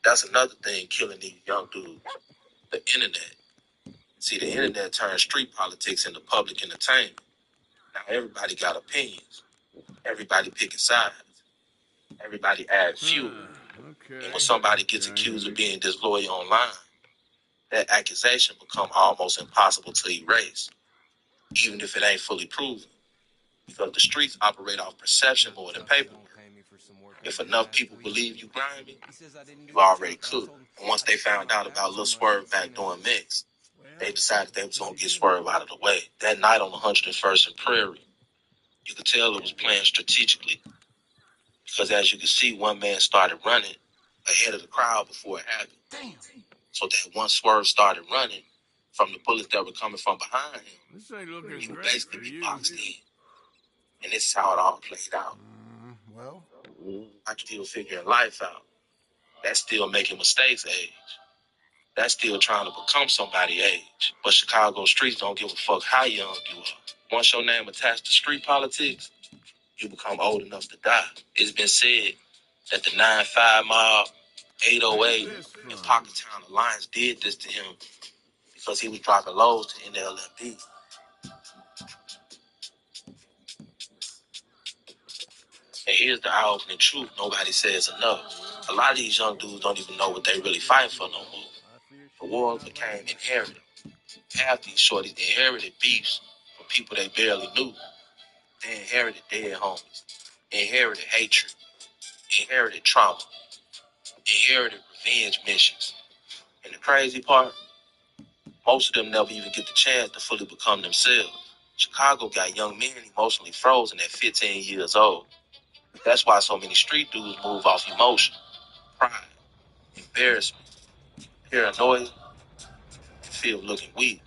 That's another thing killing these young dudes. The internet. See, the internet turns street politics into public entertainment. Now everybody got opinions. Everybody picking sides. Everybody add fuel. And when somebody gets accused of being disloyal online, that accusation become almost impossible to erase, even if it ain't fully proven. Because the streets operate off perception more than paperwork. If enough people believe you grimy, you already cooked. And once they found out about Lil Swerve backdooring Mix, they decided they was going to get Swerve out of the way. That night on 101st and Prairie, you could tell it was planned strategically. Because as you can see, one man started running ahead of the crowd before it happened. Damn. So that once Swerve started running from the bullets that were coming from behind him, he would basically be boxed in. And this is how it all played out. I still figuring life out. That's still making mistakes age. That's still trying to become somebody age. But Chicago streets don't give a fuck how young you are. Once your name attached to street politics, you become old enough to die. It's been said that the 9-5 mob, 808, and Pocketown Alliance did this to him because he was dropping lows to NLMP. And here's the eye-opening truth nobody says enough. A lot of these young dudes don't even know what they really fighting for no more. The wars became inherited. Half these shorties inherited beefs from people they barely knew. They inherited dead homies, inherited hatred, inherited trauma, inherited revenge missions. And the crazy part, most of them never even get the chance to fully become themselves. Chicago got young men emotionally frozen at 15 years old. That's why so many street dudes move off emotion, pride, embarrassment, paranoia, and fear of looking weak.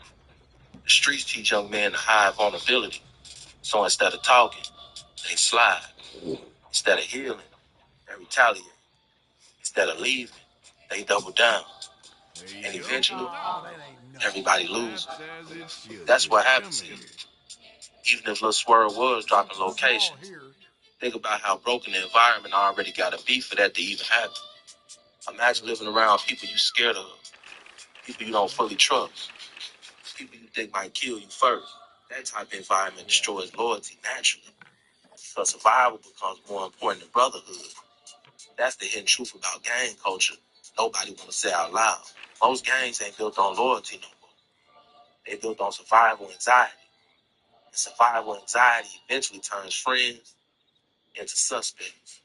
The streets teach young men to hide vulnerability. So instead of talking, they slide. Instead of healing, they retaliate. Instead of leaving, they double down. There And you go. eventually, Oh, that ain't nothing. everybody loses. That's as it should That's be. what Come happens here. here. Even if Lil Swerve was dropping Something small locations, here. think about how broken the environment already got to be for that to even happen. Imagine living around people you scared of, people you don't fully trust, people you think might kill you first. That type of environment destroys loyalty naturally. So survival becomes more important than brotherhood. That's the hidden truth about gang culture nobody want to say out loud. Most gangs ain't built on loyalty no more. They built on survival anxiety. And survival anxiety eventually turns friends into suspects.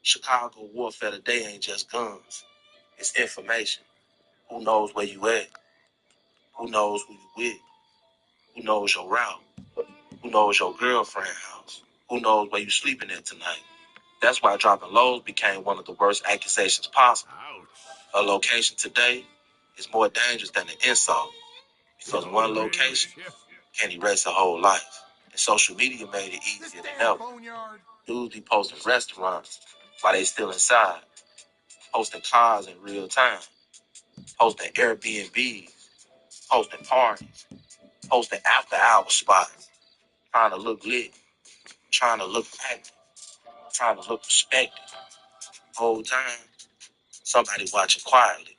Chicago warfare today ain't just guns. It's information. Who knows where you at? Who knows who you with? Who knows your route? Who knows your girlfriend house? Who knows where you sleeping at tonight? That's why dropping lows became one of the worst accusations possible. A location today is more dangerous than an insult because one location can erase a whole life. And social media made it easier than ever. Dudes be posting restaurants while they still inside, posting cars in real time, posting Airbnbs, posting parties, posting after hour spots, trying to look lit, trying to look active, trying to look respected. Whole time, somebody watching quietly.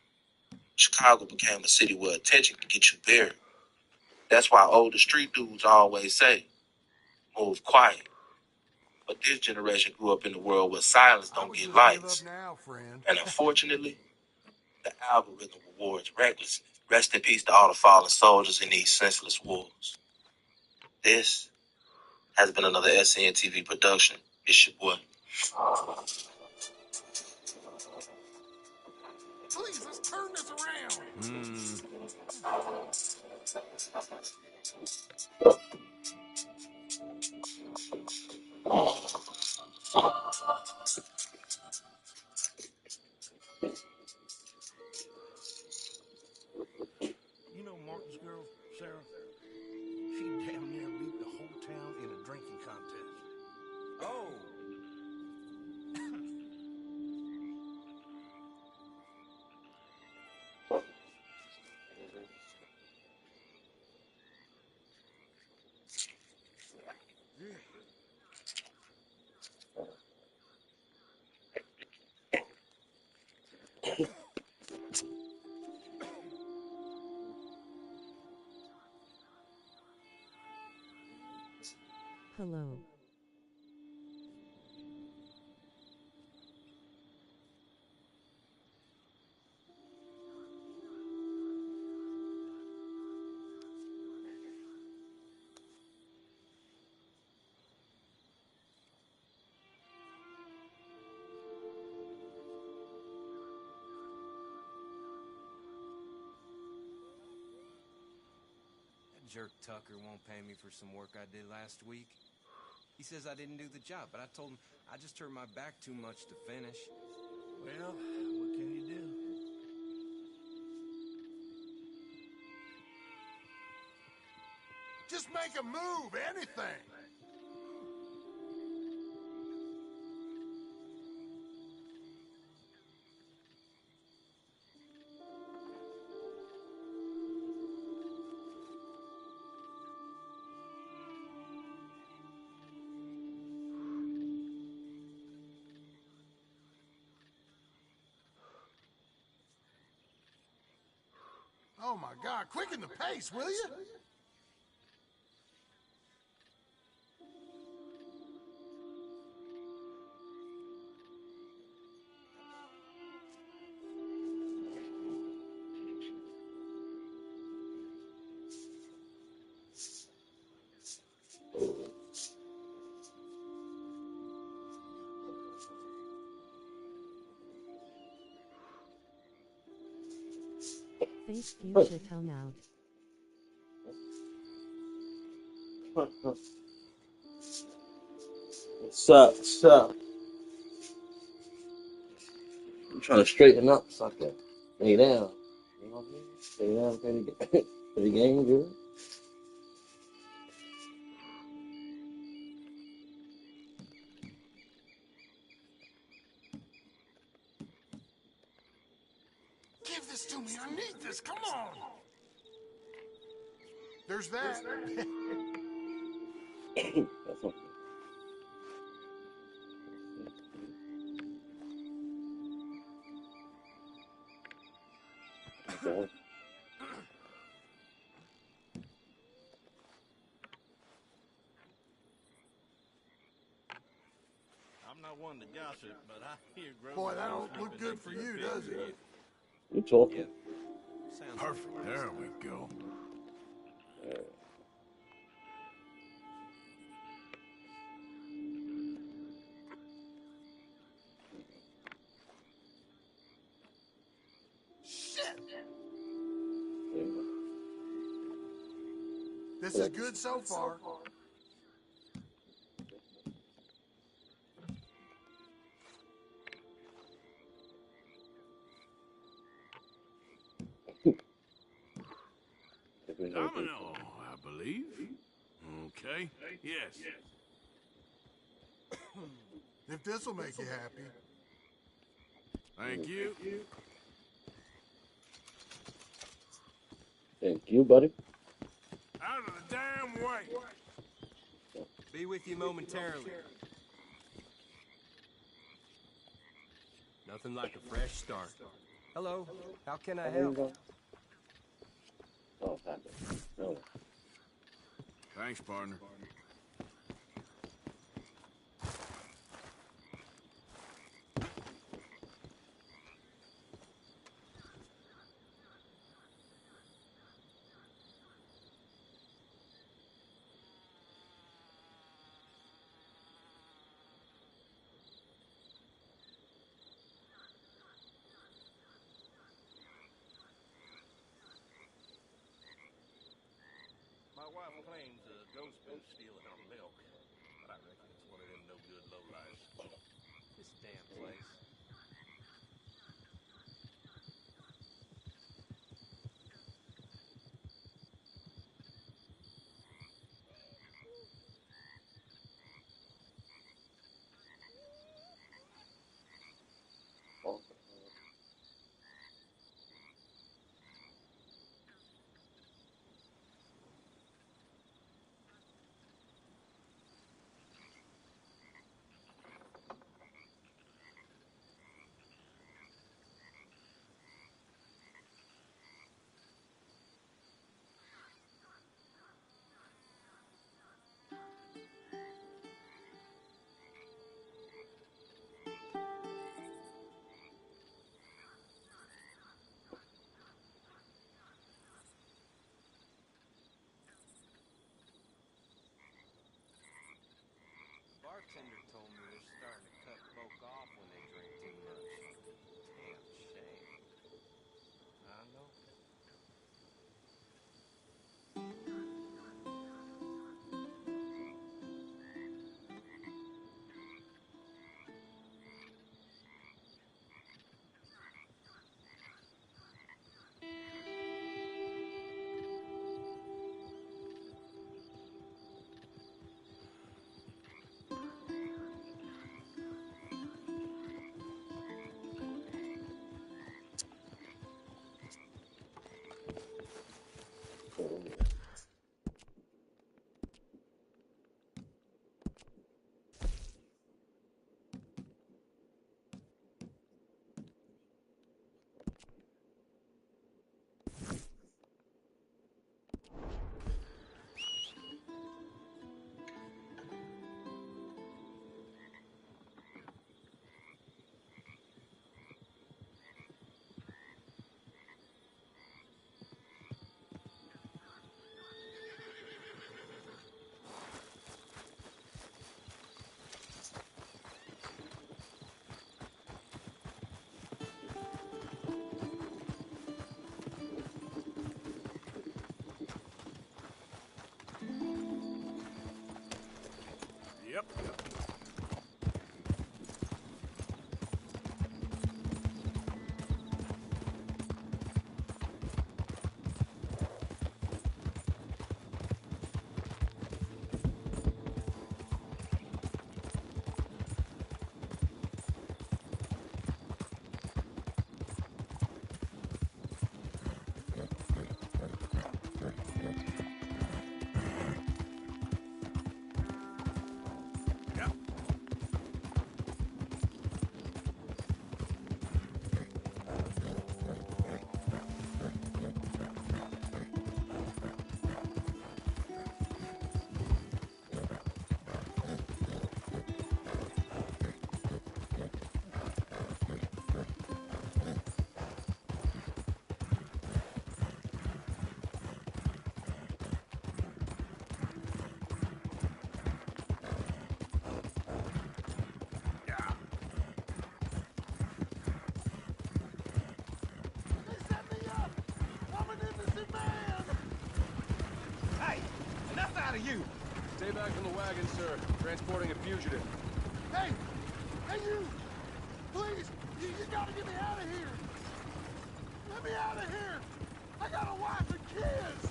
Chicago became a city where attention can get you buried. That's why older street dudes always say, move quiet. But this generation grew up in a world where silence don't get likes. And unfortunately, the algorithm rewards recklessness. Rest in peace to all the fallen soldiers in these senseless wars. This has been another SNTV production. It's your boy. Please, let's turn this around. You know Martin's girl, Sarah? She damn near beat the whole town in a drinking contest. Oh. Hello. Jerk Tucker won't pay me for some work I did last week. He says I didn't do the job, but I told him I just turned my back too much to finish. Well, what can you do? Just make a move, anything. Oh my God, quicken the pace, will you? Face fuchsia come out. What's up? What's up? I'm trying to straighten up so I can lay down. You know what I mean? Lay down for the game, good. Give this to me. I need this. Come on. There's that. That's okay. Okay. I'm not one to gossip, but I hear Boy, that don't look good for you, does it? You talking? Yeah. Sounds Perfect. There we go. This is good so far. Domino, I believe. Okay. Yes. If this will make you happy. Thank you. Thank you, buddy. Out of the damn way. Be with you momentarily. Nothing like a fresh start. Hello, how can I help? Oh, happened. No. Thanks, partner. My wife claims a ghost's been stealing her milk, but I reckon it's one of them no-good lowlifes. This damn place. Bartender told me they're starting to cut folk off when they drink too much. Damn shame. I know. Yep. kind of you? Stay back from the wagon, sir. Transporting a fugitive. Hey! Hey, you! Please! You gotta get me out of here! Let me out of here! I got a wife and kids!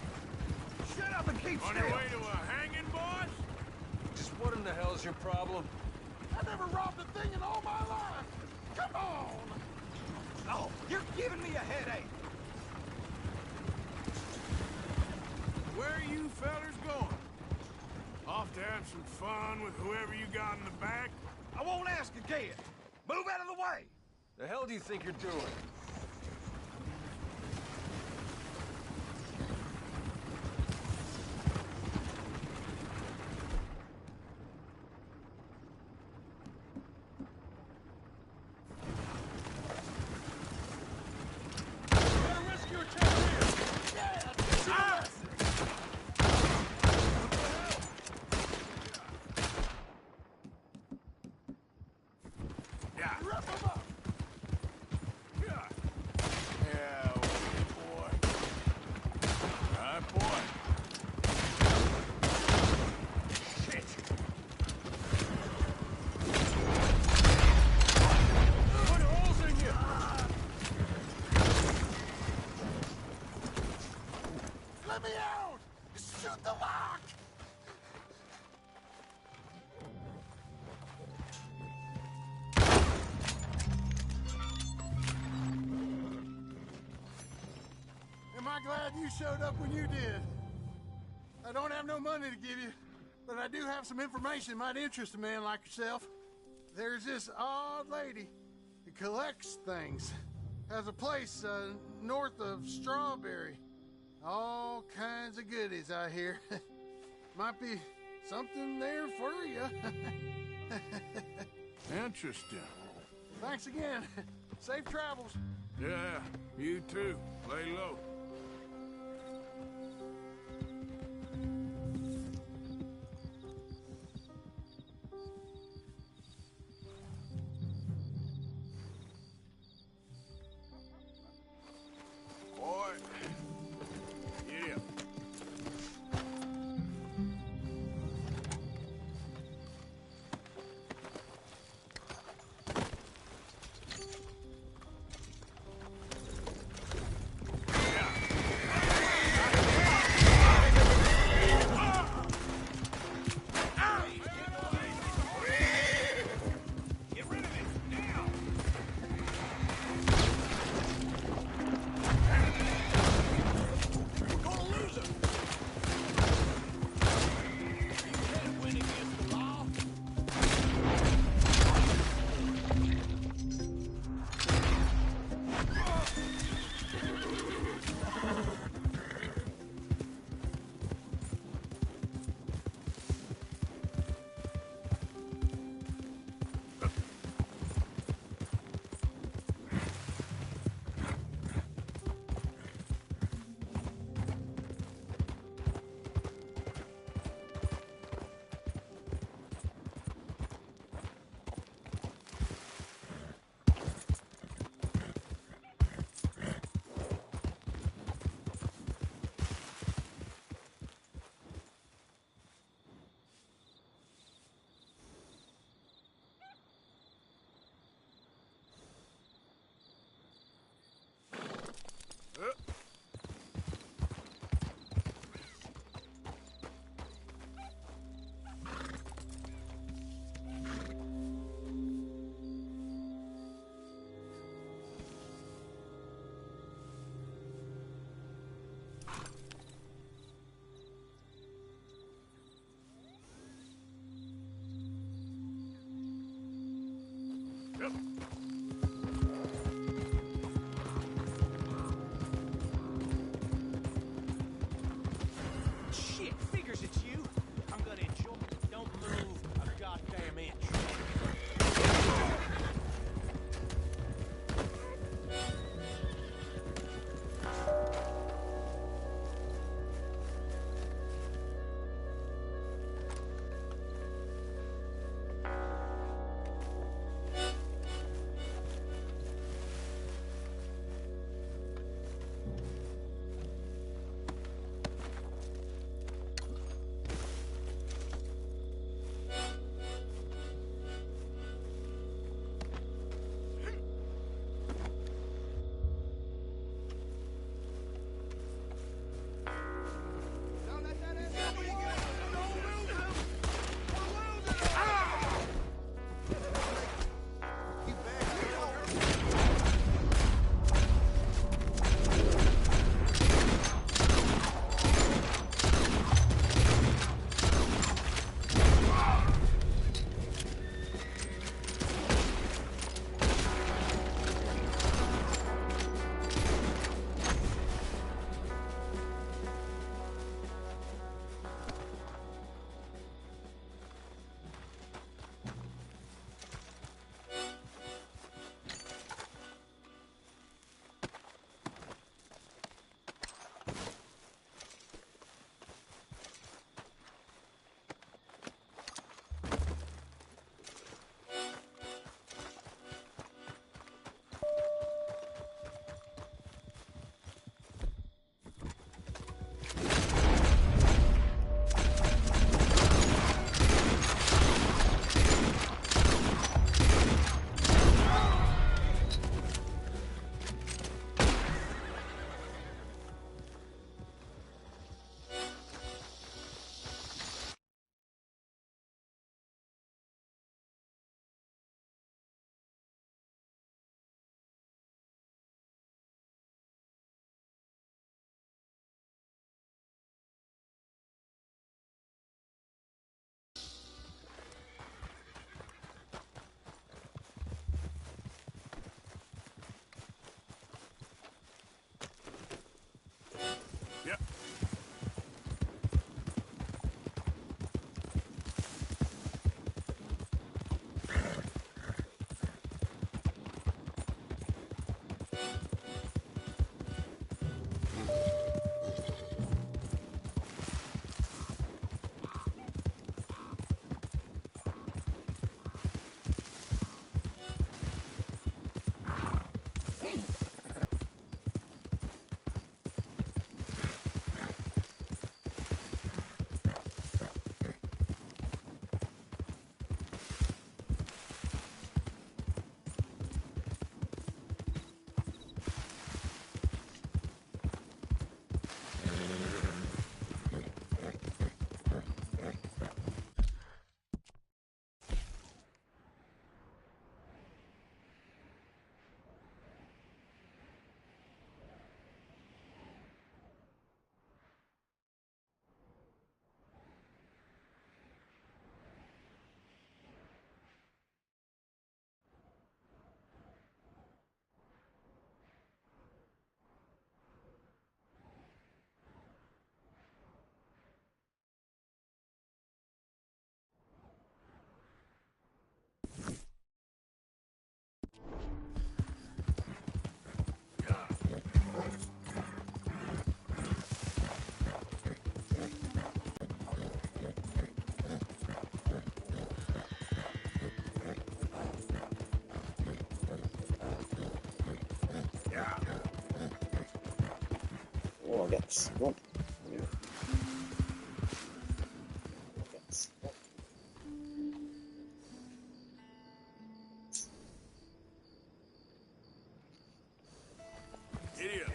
Shut up and keep On still! your way to a hanging, boss? Just what in the hell is your problem? I never robbed a thing in all my life! Come on! Oh, you're giving me a headache! Where are you fellers going? Off to have some fun with whoever you got in the back? I won't ask again! Move out of the way! The hell do you think you're doing? Let me out! Shoot the lock! Am I glad you showed up when you did? I don't have no money to give you, but I do have some information that might interest a man like yourself. There's this odd lady who collects things. Has a place north of Strawberry. All kinds of goodies, I hear. Might be something there for you. Interesting. Thanks again. Safe travels. Yeah, you too. Lay low. Boy. Yeah. Yep. Shit, figures it's you. I'm gonna enjoy it. Don't move a goddamn inch. nuggets. Nope. Nuggets. Idiot.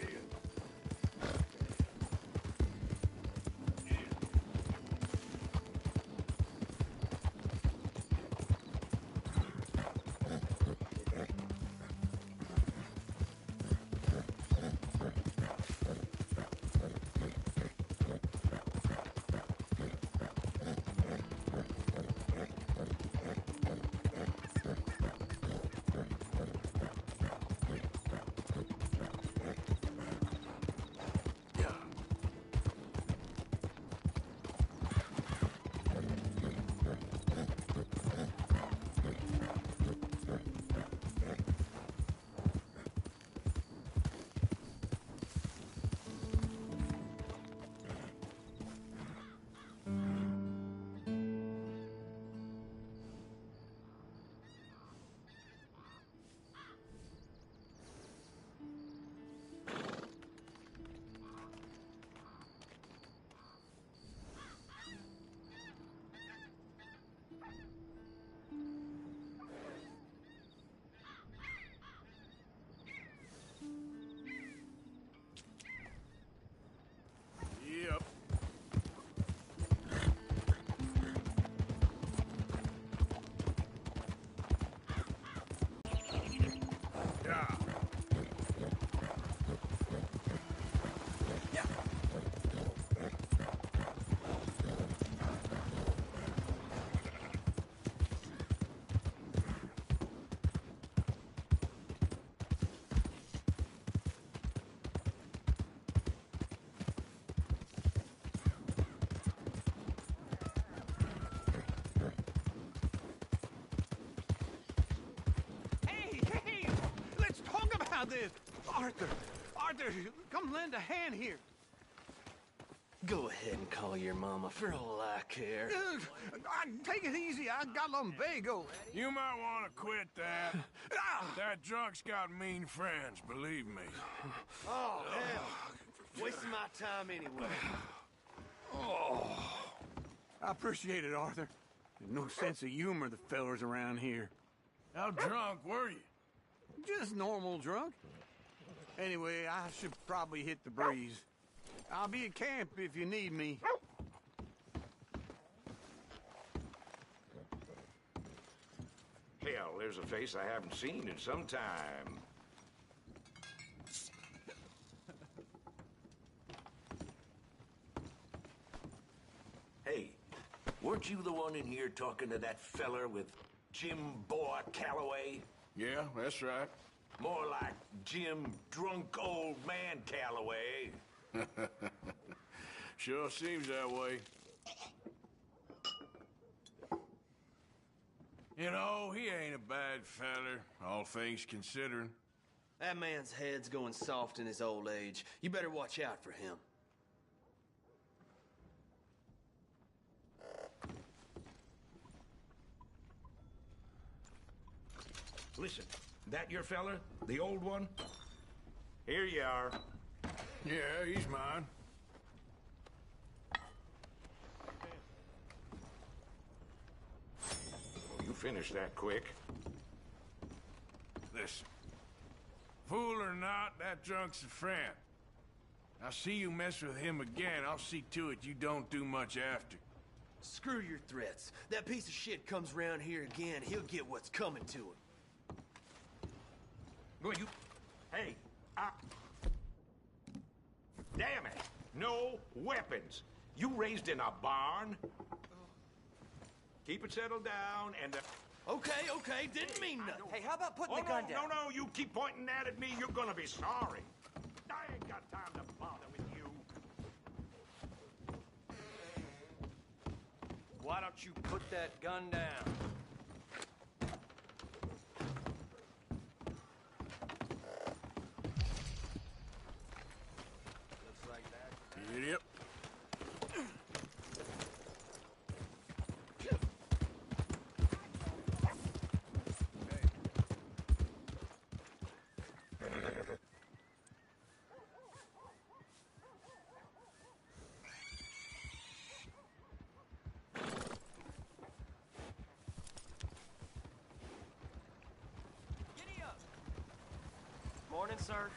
Yep. Yeah. Hey, let's talk about this. Arthur, come lend a hand here. Go ahead and call your mama for all I care. Take it easy. I got lumbago. You might want to quit that. That drunk's got mean friends, believe me. Oh, hell. Wasting my time anyway. I appreciate it, Arthur. There's no sense of humor, the fellers around here. How drunk were you? Just normal drunk. Anyway, I should probably hit the breeze. I'll be at camp if you need me. Hell, there's a face I haven't seen in some time. Hey, weren't you the one in here talking to that feller with Jim Boy Calloway? Yeah, that's right. More like Jim Drunk Old Man Calloway. Sure seems that way. You know, he ain't a bad feller, all things considering. That man's head's going soft in his old age. You better watch out for him. Listen, that your feller? The old one? Here you are. Yeah, he's mine. You finished that quick. Listen, fool or not, that drunk's a friend. I'll see you mess with him again. I'll see to it you don't do much after. Screw your threats. That piece of shit comes round here again, he'll get what's coming to him. Well, you... Hey, damn it! No weapons! You raised in a barn? Keep it settled down and... Okay, didn't mean nothing. Hey, how about putting the gun down? No, you keep pointing that at me, you're gonna be sorry. I ain't got time to bother with you. Why don't you put that gun down? Looks like that. Idiot. Morning, sir.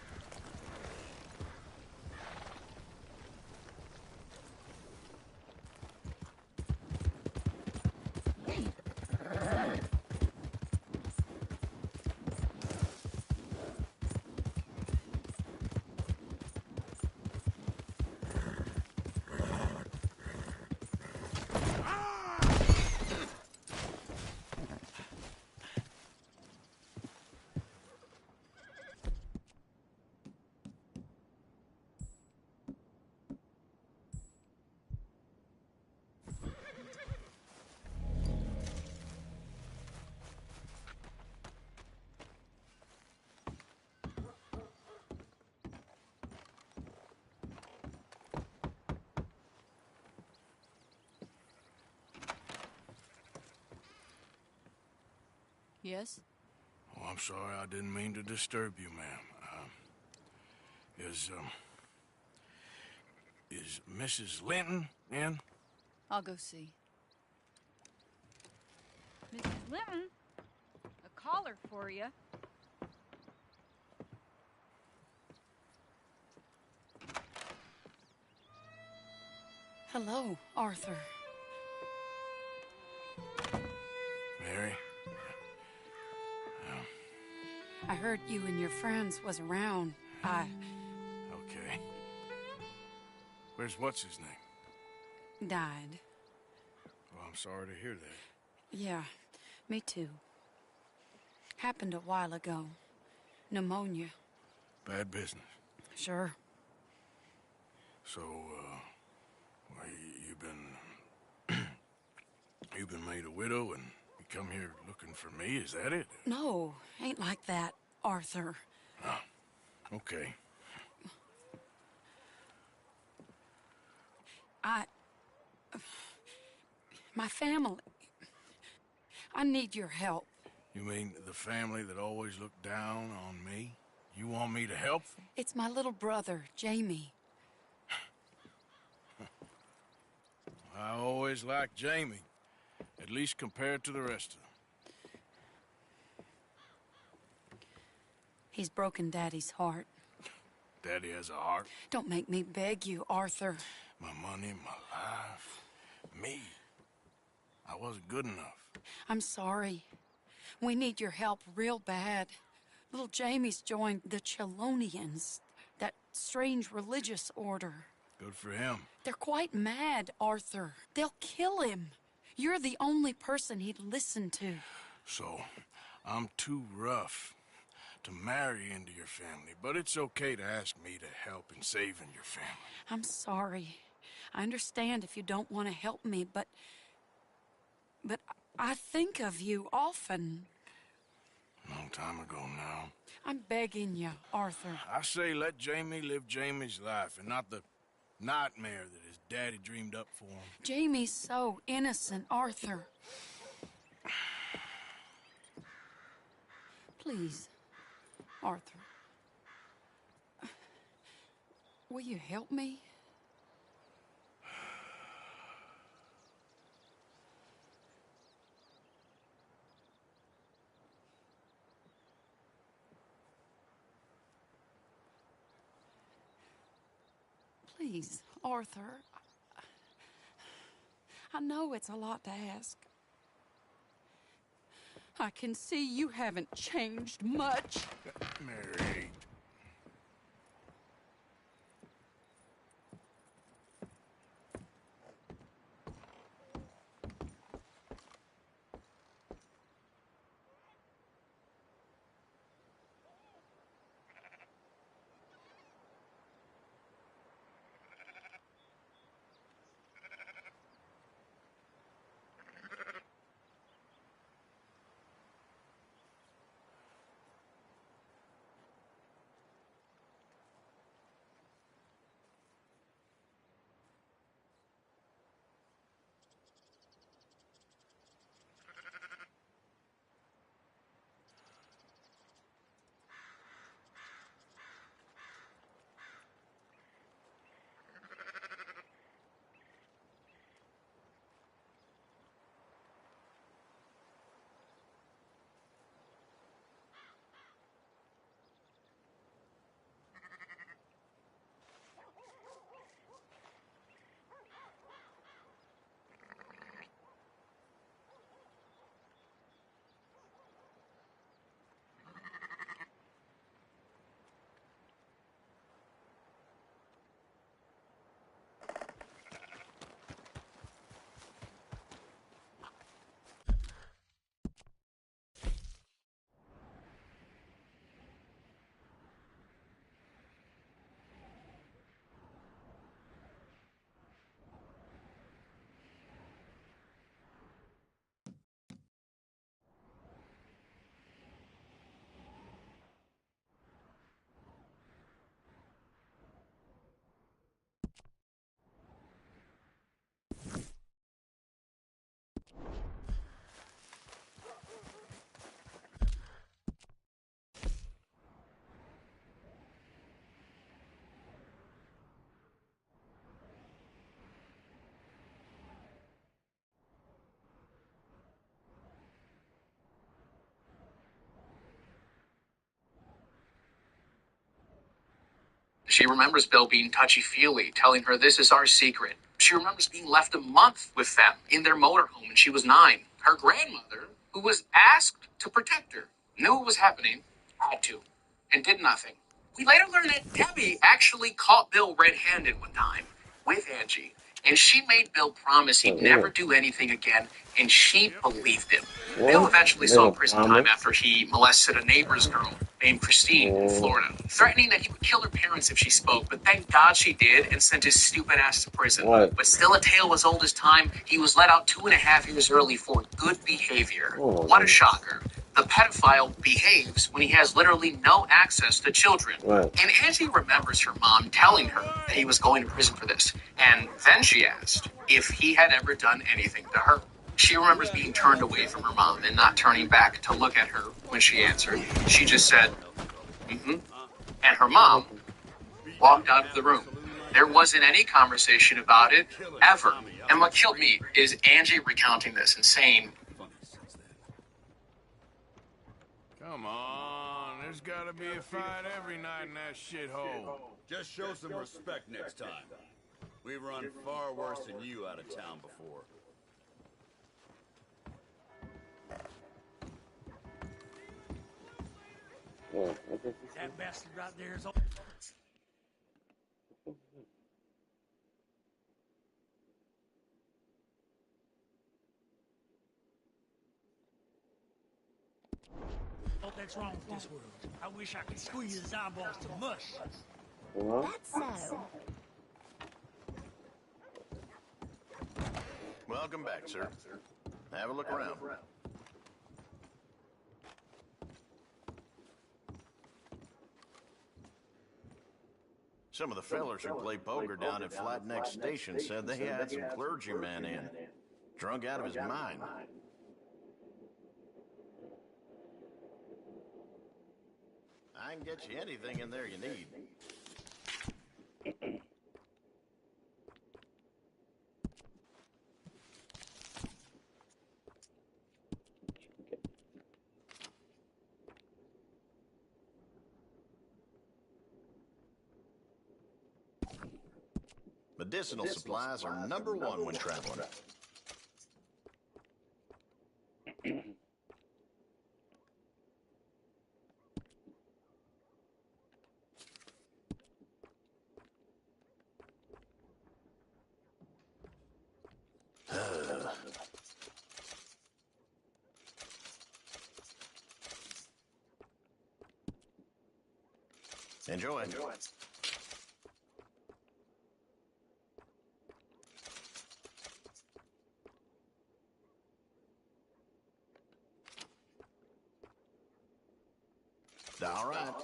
Yes? Oh, I'm sorry. I didn't mean to disturb you, ma'am. Is Mrs. Linton in? I'll go see. Mrs. Linton? A caller for you. Hello, Arthur. Mary? I heard you and your friends was around. Okay. Where's what's-his name? Died. Well, I'm sorry to hear that. Yeah, me too. Happened a while ago. Pneumonia. Bad business. Sure. So, well, you've been made a widow and you come here looking for me, is that it? No, ain't like that, Arthur. Oh, okay. My family. I need your help. You mean the family that always looked down on me? You want me to help them? It's my little brother, Jamie. I always liked Jamie, at least compared to the rest of them. He's broken Daddy's heart. Daddy has a heart. Don't make me beg you, Arthur. My money, my life, me. I wasn't good enough. I'm sorry. We need your help real bad. Little Jamie's joined the Chelonians, that strange religious order. Good for him. They're quite mad, Arthur. They'll kill him. You're the only person he'd listen to. So, I'm too rough to marry into your family, but it's okay to ask me to help in saving your family. I'm sorry. I understand if you don't want to help me, but I think of you often. Long time ago now. I'm begging you, Arthur. I say let Jamie live Jamie's life and not the nightmare that his daddy dreamed up for him. Jamie's so innocent, Arthur. Please, Arthur. Will you help me? Please, Arthur. I know it's a lot to ask. I can see you haven't changed much. Mary. She remembers Bill being touchy-feely, telling her this is our secret. She remembers being left a month with them in their motorhome when she was 9. Her grandmother, who was asked to protect her, knew what was happening, had to, and did nothing. We later learned that Debbie actually caught Bill red-handed one time with Angie, and she made Bill promise he'd never do anything again, and she believed him. Bill eventually saw prison time after he molested a neighbor's girl named Christine in Florida, threatening that he would kill her parents if she spoke, but thank God she did and sent his stupid ass to prison. But still a tale as old as time, he was let out 2.5 years early for good behavior. What a shocker. The pedophile behaves when he has literally no access to children. And Angie remembers her mom telling her that he was going to prison for this. And then she asked if he had ever done anything to her. She remembers being turned away from her mom and not turning back to look at her when she answered. She just said, mm-hmm. And her mom walked out of the room. There wasn't any conversation about it, ever. And what killed me is Angie recounting this and saying, Come on, there's gotta be a fight every night in that shithole. Just show some respect next time. We've run far worse than you out of town before. That bastard right there is all... That's wrong with this world. I wish I could squeeze his eyeballs to mush. That's so. Welcome back, sir. Have a look around. Some of the fellers who play poker down at Flat Neck Station said they had some clergyman in. Drunk out of his mind. I can get you anything in there you need. Medicinal supplies are #1 when traveling. Enjoy. All right.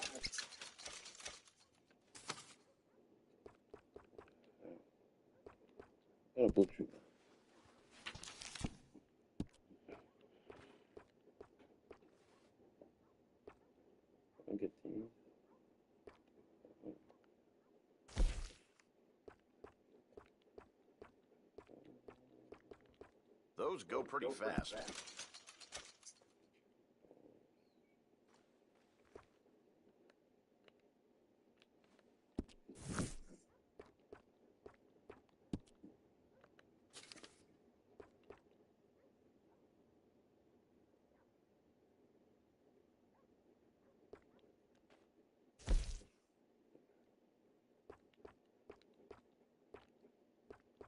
I'll put you. I'll get to you. Those go pretty fast.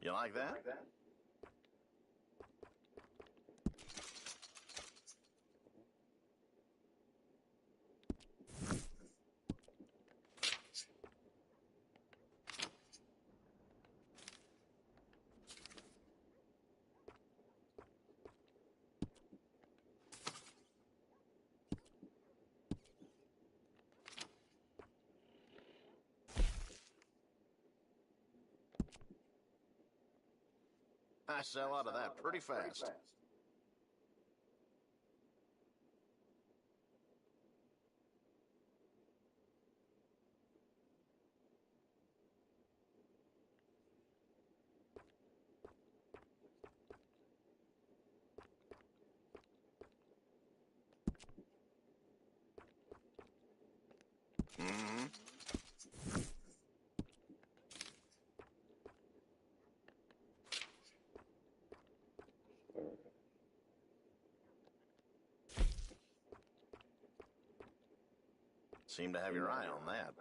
You like that? I sell out of that pretty fast. Seem to have your eye on that.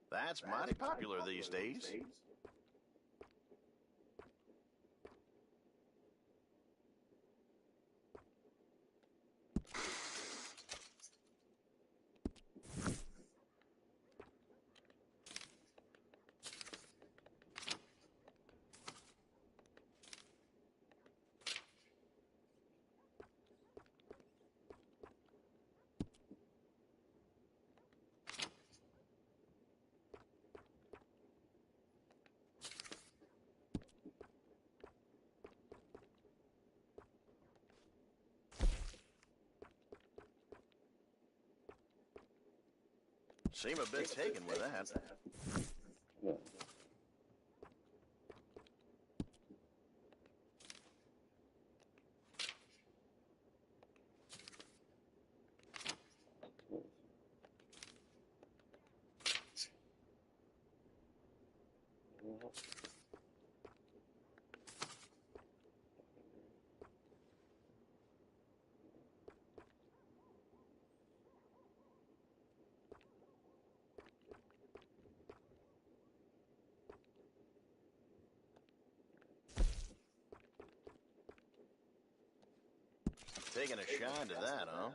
That's mighty popular these days. Seem a bit taken with that. Yeah. Taking a shine to that, huh?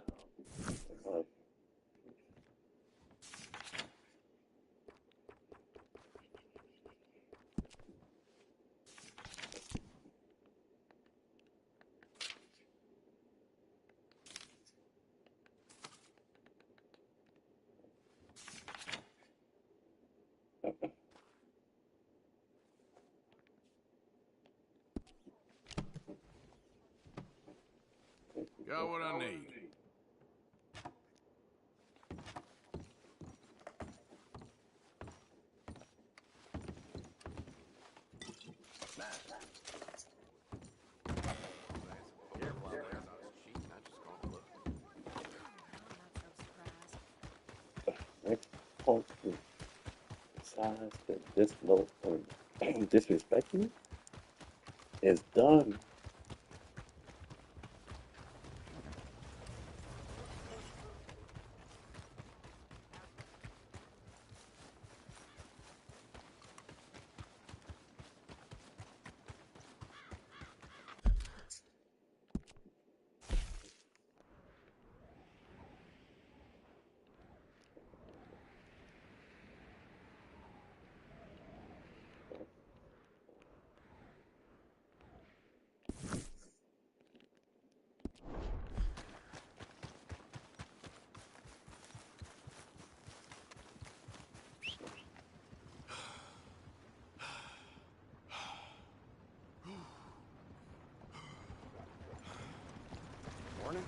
Got what I need. Next point is besides that this low disrespect me is done. Morning.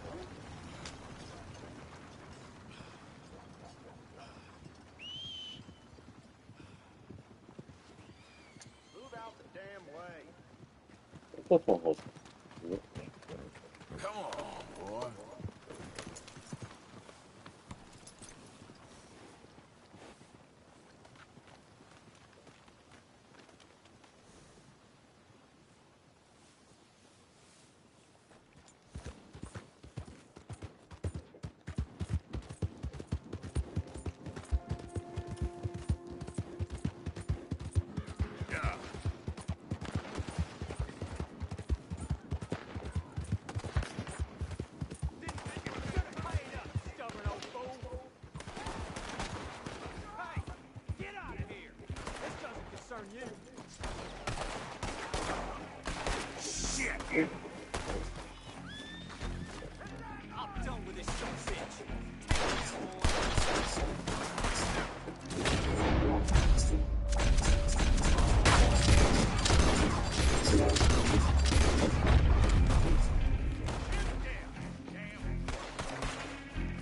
Move out the damn way. What's my host? Come on, boy. Shit! I'm done with this son of a bitch.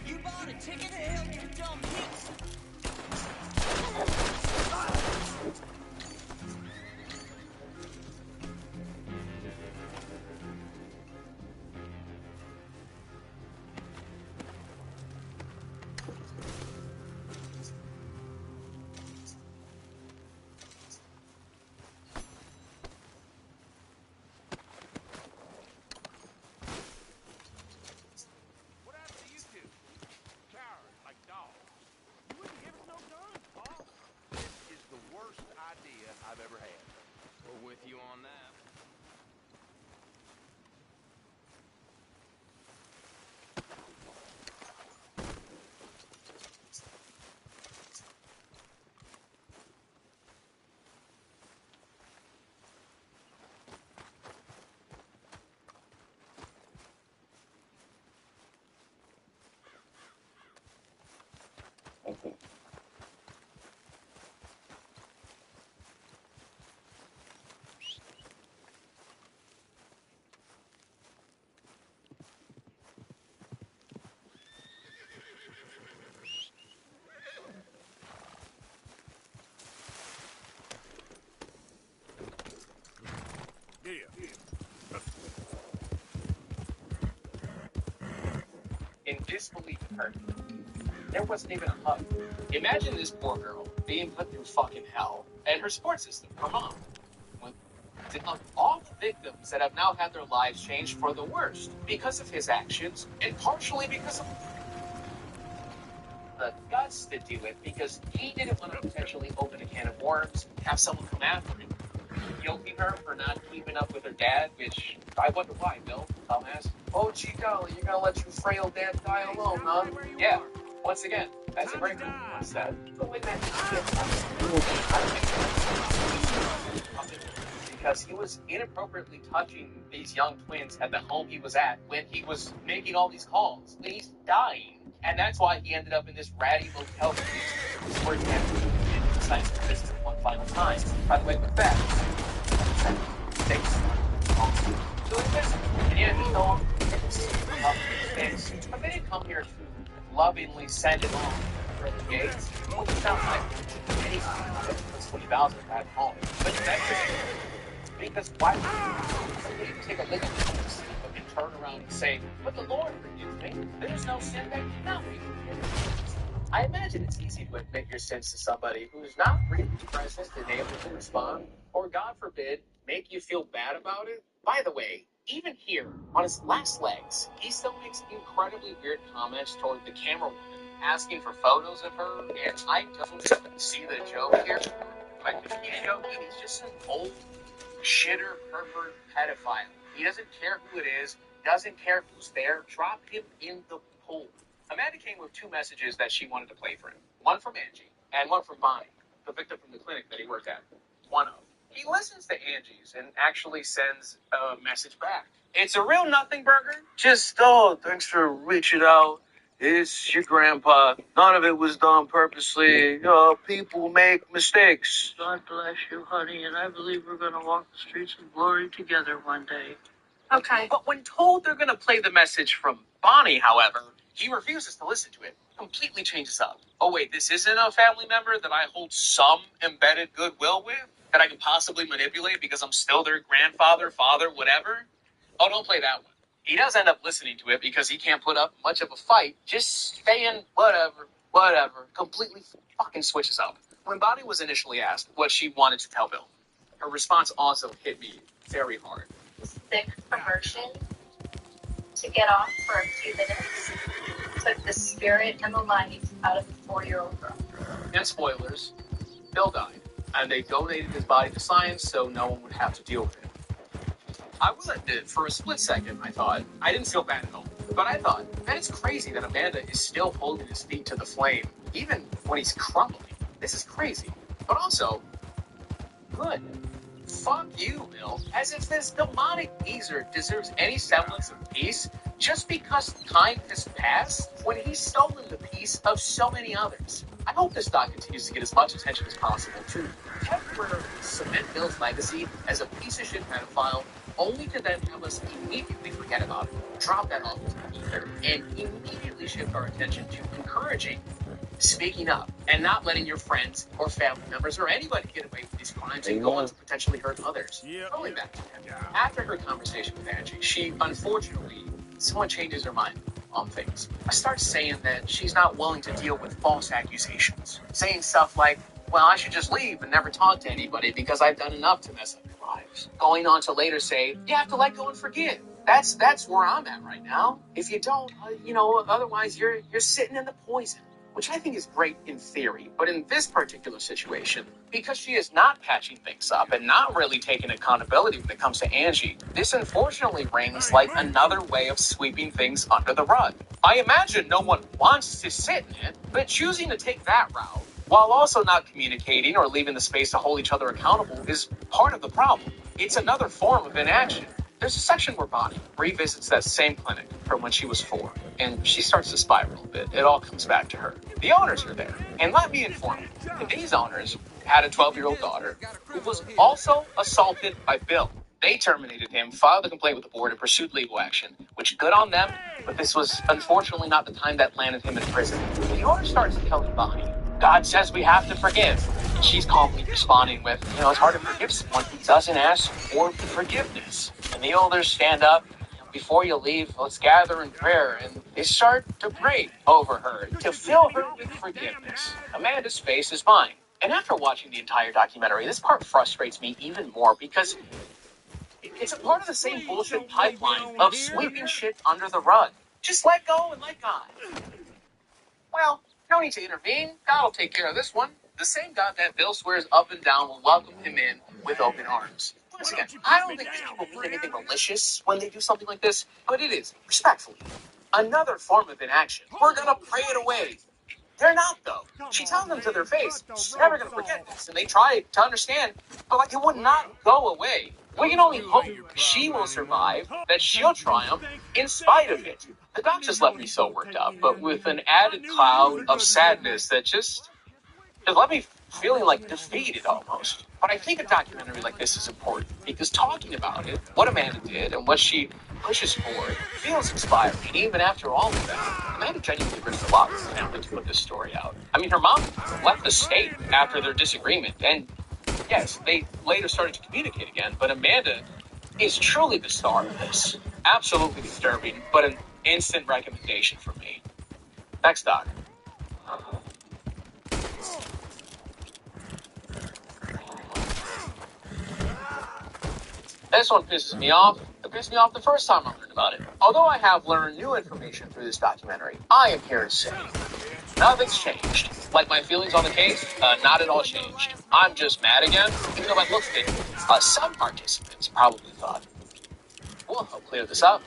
You bought a ticket to hell, you dumb bitch. disbelieving her. There wasn't even a hug. Imagine this poor girl being put through fucking hell, and her support system, her mom. Of all the victims that have now had their lives changed for the worst because of his actions, and partially because of the guts to do it, because he didn't want to potentially open a can of worms, have someone come after him, yoking her for not keeping up with her dad, which I wonder why, Bill, dumbass. Oh, gee golly, you're gonna let your frail dad die alone, huh? Yeah, once again, that's a great movie once said. But wait a minute, because he was inappropriately touching these young twins at the home he was at when he was making all these calls, when he's dying. And that's why he ended up in this ratty motel where he had to decide to visit one final time. By the way, with that, thanks. So he visits, and yet he told but they didn't come here to lovingly send him on for the gates. Well, he sounds like anything that's what he vows at home. But that's because why would somebody take a look at this and turn around and say, but the Lord forgives me. There's no sin that cannot be forgiven. I imagine it's easy to admit your sins to somebody who's not really present and able to respond, or God forbid, make you feel bad about it. By the way, even here, on his last legs, he still makes incredibly weird comments toward the camera woman, asking for photos of her, and I don't see the joke here. Like, if he's joking, he's just an old shitter, pervert, pedophile. He doesn't care who it is, doesn't care who's there. Drop him in the pool. Amanda came with 2 messages that she wanted to play for him. One from Angie, and one from Bonnie, the victim from the clinic that he worked at. One of them. He listens to Angie's and actually sends a message back. It's a real nothing burger. Just, thanks for reaching out. It's your grandpa. None of it was done purposely. People make mistakes. God bless you, honey, and I believe we're going to walk the streets of glory together one day. Okay. But when told they're going to play the message from Bonnie, however, he refuses to listen to it. Completely changes up. Oh, wait, this isn't a family member that I hold some embedded goodwill with? That I can possibly manipulate because I'm still their grandfather, father, whatever? Oh, don't play that one. He does end up listening to it because he can't put up much of a fight, just saying whatever, completely fucking switches up. When Bonnie was initially asked what she wanted to tell Bill, her response also hit me very hard. Sick perversion to get off for a few minutes took the spirit and the life out of the 4-year-old girl. And spoilers, Bill died, and they donated his body to science so no one would have to deal with it. I will admit, for a split second, I didn't feel bad at all. But I thought, man, it's crazy that Amanda is still holding his feet to the flame, even when he's crumbling. This is crazy. But also, good. Fuck you, Bill. As if this demonic geezer deserves any semblance of peace just because time has passed when he's stolen the peace of so many others. I hope this doc continues to get as much attention as possible to temporarily cement Bill's legacy as a piece of shit pedophile, only to then have us immediately forget about it, drop that off the ether, and immediately shift our attention to encouraging, speaking up, and not letting your friends or family members or anybody get away with these crimes and go on to potentially hurt others. Going back to him, after her conversation with Angie, she unfortunately, someone changes her mind on things. I start saying that she's not willing to deal with false accusations, saying stuff like, well, I should just leave and never talk to anybody because I've done enough to mess up their lives. Going on to later say, you have to let go and forgive. That's where I'm at right now. If you don't, otherwise you're sitting in the poison. Which I think is great in theory, but in this particular situation, because she is not patching things up and not really taking accountability when it comes to Angie, this unfortunately rings like another way of sweeping things under the rug. I imagine no one wants to sit in it, but choosing to take that route, while also not communicating or leaving the space to hold each other accountable, is part of the problem. It's another form of inaction. There's a section where Bonnie revisits that same clinic from when she was 4, and she starts to spiral a bit. It all comes back to her. The owners are there, and let me inform you, these owners had a 12-year-old daughter who was also assaulted by Bill. They terminated him, filed a complaint with the board, and pursued legal action, which good on them, but this was unfortunately not the time that landed him in prison. The owner starts telling Bonnie, God says we have to forgive. And she's calmly responding with, it's hard to forgive someone who doesn't ask for forgiveness. And the elders stand up, Before you leave, let's gather in prayer. And they start to pray over her to fill her with forgiveness. Amanda's face is mine. And after watching the entire documentary, this part frustrates me even more because it's a part of the same bullshit pipeline of sweeping shit under the rug. Just let go and let God. Well, no need to intervene. God will take care of this one. The same God that Bill swears up and down will welcome him in with open arms. Once again, I don't think these people mean anything malicious when they do something like this, but it is, respectfully, another form of inaction. We're gonna pray it away. They're not, though. She tells them to their face, she's never going to forget this. And they try to understand, but like it would not go away. We can only hope she will survive, that she'll triumph in spite of it. The doc just left me so worked up, but with an added cloud of sadness that just left me feeling like defeated almost. But I think a documentary like this is important because talking about it, what Amanda did and what she pushes forward, feels inspiring. Even after all of that, Amanda genuinely risked a lot with her family to put this story out. I mean, her mom left the state after their disagreement, and yes, they later started to communicate again, but Amanda is truly the star of this. Absolutely disturbing, but an instant recommendation from me. Next doc. This one pisses me off. It pissed me off the first time I learned about it. Although I have learned new information through this documentary, I am here to say nothing's changed. Like my feelings on the case, not at all changed. I'm just mad again, even though my looks did. Some participants probably thought, we'll help clear this up.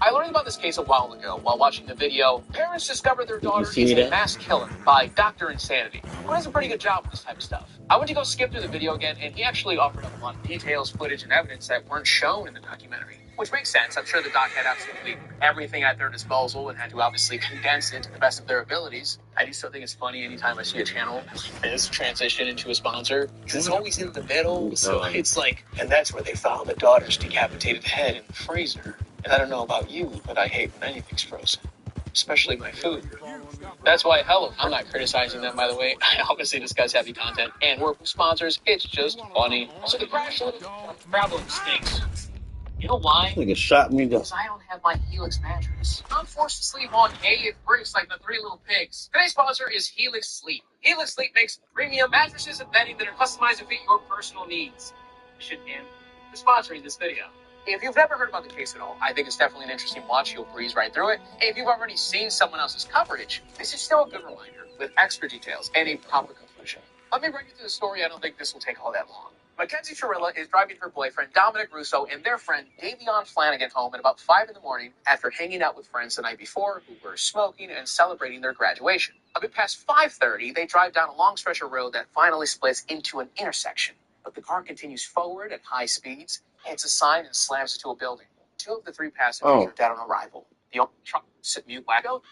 I learned about this case a while ago while watching the video. Parents discovered their daughter is a mass killer by Dr. Insanity, who does a pretty good job with this type of stuff. I went to go skip through the video again, and he actually offered up a lot of details, footage, and evidence that weren't shown in the documentary. Which makes sense. I'm sure the doc had absolutely everything at their disposal and had to obviously condense it to the best of their abilities. I do still think it's funny anytime I see a channel this transition into a sponsor, because it's always in the middle, so it's like, and that's where they found the daughter's decapitated head in the freezer. And I don't know about you, but I hate when anything's frozen. Especially my food. That's why, hello, I'm not criticizing them, by the way. I obviously discuss heavy content and work with sponsors. It's just funny. So the crash problem stinks. You know why? Like it shot me down. Because I don't have my Helix mattress. I'm forced to sleep on hay bricks like the Three Little Pigs. Today's sponsor is Helix Sleep. Helix Sleep makes premium mattresses and bedding that are customized to fit your personal needs. Shit, man. They're sponsoring this video. If you've never heard about the case at all, I think it's definitely an interesting watch. You'll breeze right through it. If you've already seen someone else's coverage, this is still a good reminder with extra details and a proper conclusion. Let me bring you through the story. I don't think this will take all that long. Mackenzie Chirilla is driving her boyfriend Dominic Russo and their friend Davion Flanagan home at about 5 in the morning after hanging out with friends the night before who were smoking and celebrating their graduation. A bit past 5:30, they drive down a long stretch of road that finally splits into an intersection. But the car continues forward at high speeds, hits a sign, and slams into a building. 2 of the 3 passengers are dead on arrival. The only truck sit mute wacko.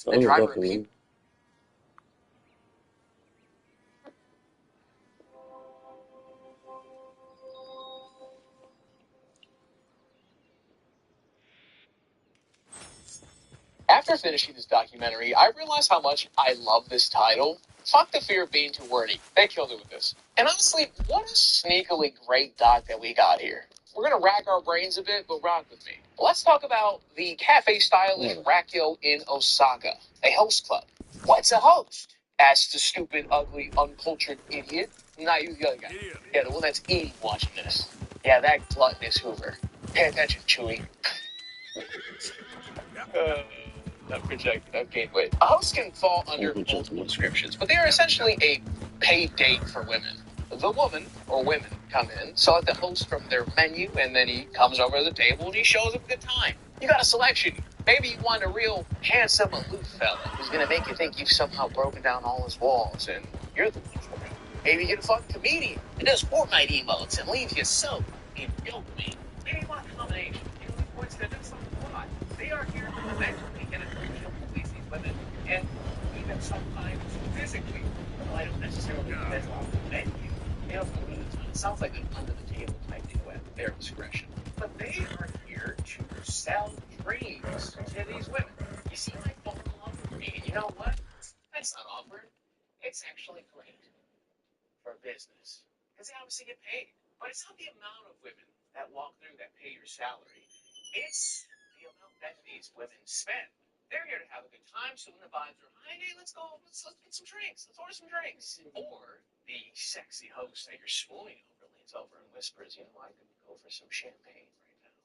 The driver leaped. After finishing this documentary, I realized how much I love this title. Fuck the fear of being too wordy. They killed it with this. And honestly, what a sneakily great doc that we got here. We're going to rack our brains a bit, but rock with me. Let's talk about the cafe-style Rakyo in Osaka, a host club. What's a host? Asked the stupid, ugly, uncultured idiot. Not you, the other guy. Yeah, the one that's eating watching this. Yeah, that gluttonous Hoover. Pay attention, Chewie. Not projected. Okay, wait. A host can fall under multiple descriptions, but they are essentially a paid date for women. The woman, or women, come in, select the host from their menu, and then he comes over to the table and he shows up a good time. You got a selection. Maybe you want a real handsome, aloof fella who's gonna make you think you've somehow broken down all his walls, and you're the one for him. Maybe you get a fun comedian that does Fortnite emotes and leaves you soaked in dopamine. Maybe you want a combination. You know, points that does something a lot. They are here to eventually get a crucial to please these women, and even sometimes physically. Well, I don't necessarily think that's off the menu. You know, it sounds like an under-the-table type deal at their discretion. But they are here to sell dreams to these women. You see, like, fall in love with me, and you know what? That's not awkward. It's actually great for business. Because they obviously get paid. But it's not the amount of women that walk through that pay your salary. It's the amount that these women spend. They're here to have a good time, so when the vibes are high, hey, let's get some drinks. Let's order some drinks. Or the sexy host that you're swooning over leans over and whispers, you know, I could go for some champagne right now.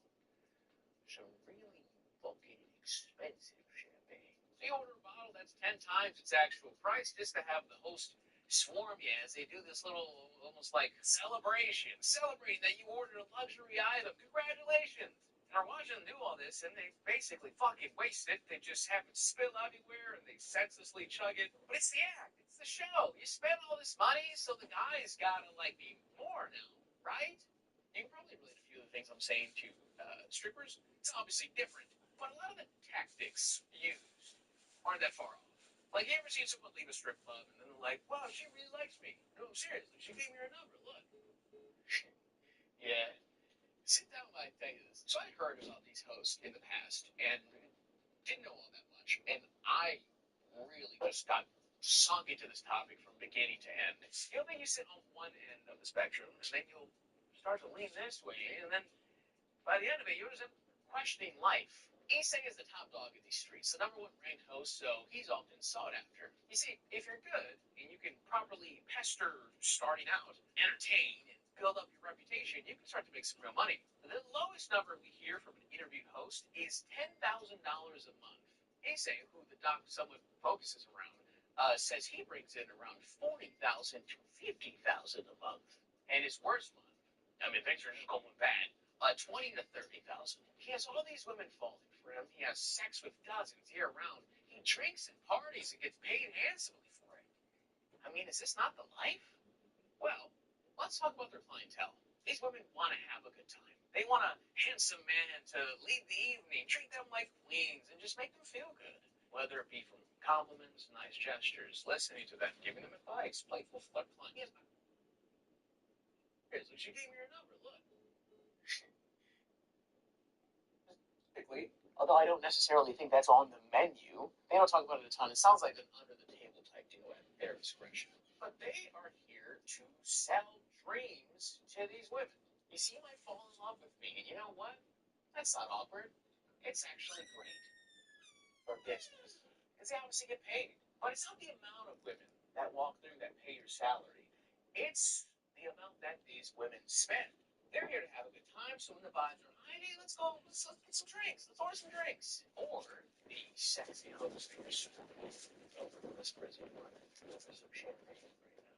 Some really fucking expensive champagne. So you order a bottle that's 10 times its actual price just to have the host swarm you as they do this little, almost like celebration. Celebrating that you ordered a luxury item. Congratulations. And are watching them do all this, and they basically fucking waste it. They just have it spill everywhere, and they senselessly chug it. But it's the act. It's the show. You spend all this money, so the guy's gotta, like, be more now, right? You can probably relate a few of the things I'm saying to strippers. It's obviously different, but a lot of the tactics used aren't that far off. Like, you ever seen someone leave a strip club, and then they're like, wow, she really likes me. No, seriously, she gave me her number, look. Yeah. Sit down while I tell you this. So I heard about these hosts in the past and didn't know all that much. And I really just got sunk into this topic from beginning to end. You'll think you sit on one end of the spectrum, and then you'll start to lean this way, and then by the end of it, you'll just end up questioning life. Issei is the top dog in these streets, the #1 ranked host, so he's often sought after. You see, if you're good and you can properly pester starting out, entertain, and build up your reputation, you can start to make some real money. The lowest number we hear from an interviewed host is $10,000 a month. Issei, who the doc somewhat focuses around, says he brings in around $40,000 to $50,000 a month. And his worst month, I mean, things are just going bad. 20 to 30,000. He has all these women falling for him. He has sex with dozens year round. He drinks and parties and gets paid handsomely for it. I mean, is this not the life? Well, let's talk about their clientele. These women want to have a good time. They want a handsome man to lead the evening, treat them like queens, and just make them feel good. Whether it be from compliments, nice gestures, listening to them, giving them advice, playful flirt fun. Yes, seriously, she gave me her number. Look. Although I don't necessarily think that's on the menu. They don't talk about it a ton. It sounds like an under-the-table type deal at their discretion. But they are here to sell dreams to these women. You see, you might fall in love with me, and you know what? That's not awkward. It's actually great for business. Because they obviously get paid. But it's not the amount of women that walk through that pay your salary. It's the amount that these women spend. They're here to have a good time, so when the vibes are high, hey, let's get some drinks. Let's order some drinks. Or the sexy host that you're swooning over the whispers you want to go for some champagne right now.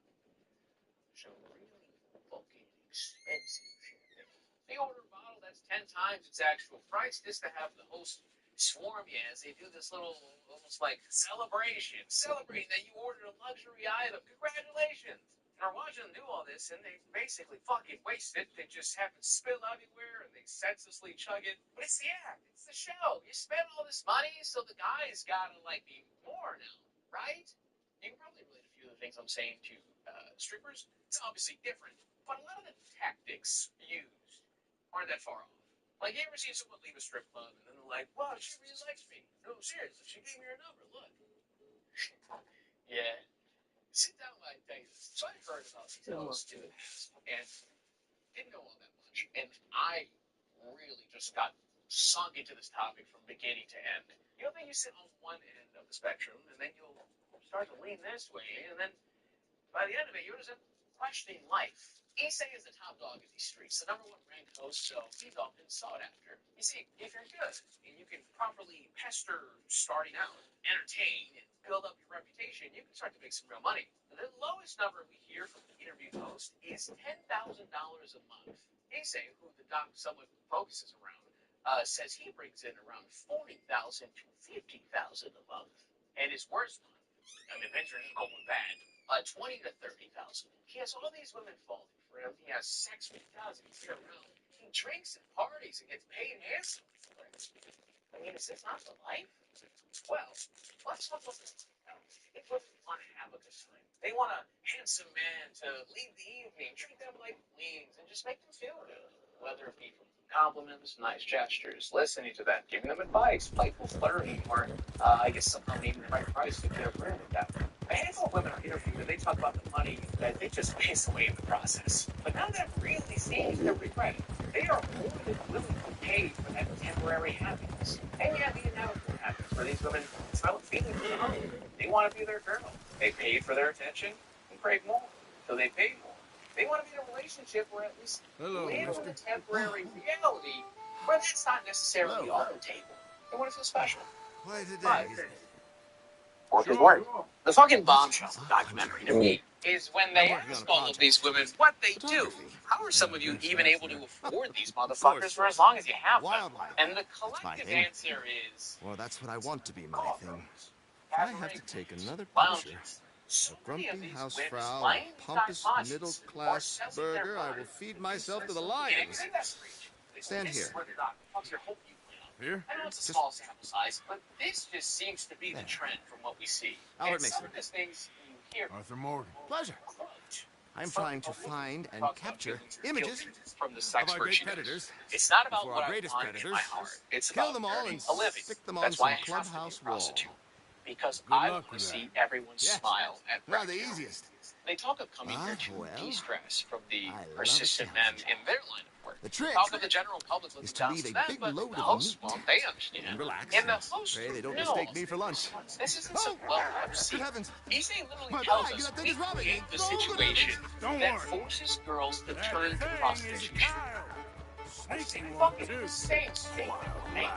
Some really fucking expensive champagne. They order a bottle that's 10 times its actual price just to have the host swarm you as they do this little, almost like celebration. Celebrating that you ordered a luxury item. Congratulations. And are watching them do all this, and they basically fucking waste it. They just have it spill everywhere, and they senselessly chug it. But it's the act. It's the show. You spend all this money, so the guy's gotta, like, be more now, right? You can probably relate a few of the things I'm saying to strippers. It's obviously different, but a lot of the tactics used aren't that far off. Like, you ever seen someone leave a strip club, and then they're like, wow, she really likes me. No, seriously, she gave me her number, look. Yeah. Sit down while I tell you this. So I heard about these hosts in the past and didn't know all that much. And I really just got sunk into this topic from beginning to end. You know, you sit on one end of the spectrum, and then you'll start to lean this way, and then by the end of it, you'll just end up questioning life. Issei is the top dog in these streets, the #1 ranked host, so he's often sought after. You see, if you're good and you can properly pester starting out, entertain, and build up your reputation, you can start to make some real money. The lowest number we hear from an interviewed host is $10,000 a month. Issei, who the doc somewhat focuses around, says he brings in around $40,000 to $50,000 a month. And his worst month, I mean, things are just going bad. 20 to 30,000. He has all these women falling for him. He has sex with dozens year round. He drinks and parties and gets paid handsomely for it. I mean, is this not the life? Well, let's talk about this. If women want to have a good time, they want a handsome man to lead the evening, treat them like queens, and just make them feel good. Whether it be from compliments, nice gestures, listening to them, giving them advice, playful flirting, or I guess somehow even the right price to get a room with them. A handful of women are interviewed and they talk about the money that they just piss away in the process. But none of them really seems to regret it. They are more than willing to pay for that temporary happiness. And yeah, the inevitable happens for these women. It's not feelings of their own. They want to be their girl. They paid for their attention and crave more. So they pay more. They want to be in a relationship where at least live in a temporary reality where that's not necessarily on the table. They want to feel special. Quite a day, isn't it? Work is work. The fucking bombshell documentary to me is when they ask all of these women what they do. How are some of you even able to afford these motherfuckers for as long as you have them? And the collective answer is... Well, that's what I want to be my thing. If I have to take another picture, a grumpy housefrau, a pompous middle-class burger, I will feed myself to the lions. Stand here. Here? I know it's a small sample size, but this just seems to be the trend from what we see. Albert Some Mason. of these things you hear. Arthur Morgan. Pleasure. I'm trying to find and capture images from the sex of our great virtue. predators. It's not about Before what our I greatest want in predators. my heart. It's Kill about them all earning and a living. stick them on That's some why I have to be clubhouse a wall. prostitute. Because Good I luck want to with see that. everyone smile at Not the breakfast. easiest. They talk of coming here to well, de-stress from the I love persistent a men challenge. in their line of work. The trick Talk of the general public looking is to down leave to a them, big but load the of hosts meat won't. They understand. and relax. And the host Pray they don't knows mistake me for lunch. this isn't some well-kept secret. heavens. Easy literally My tells bag, us that thing we is robbing me. create the Oh, good situation Don't that worry. forces girls to That turn to thing is a prostitution. child. It's Sneaky the one, fucking too. same statement made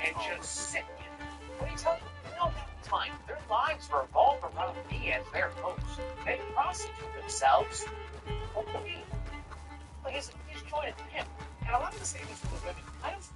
and just sit in. What do you tell them? No, that's fine. Their lives revolve around me as their host. They prostitute themselves. What do you mean? Like, he's joined a pimp. And a lot of the statements from the women kind of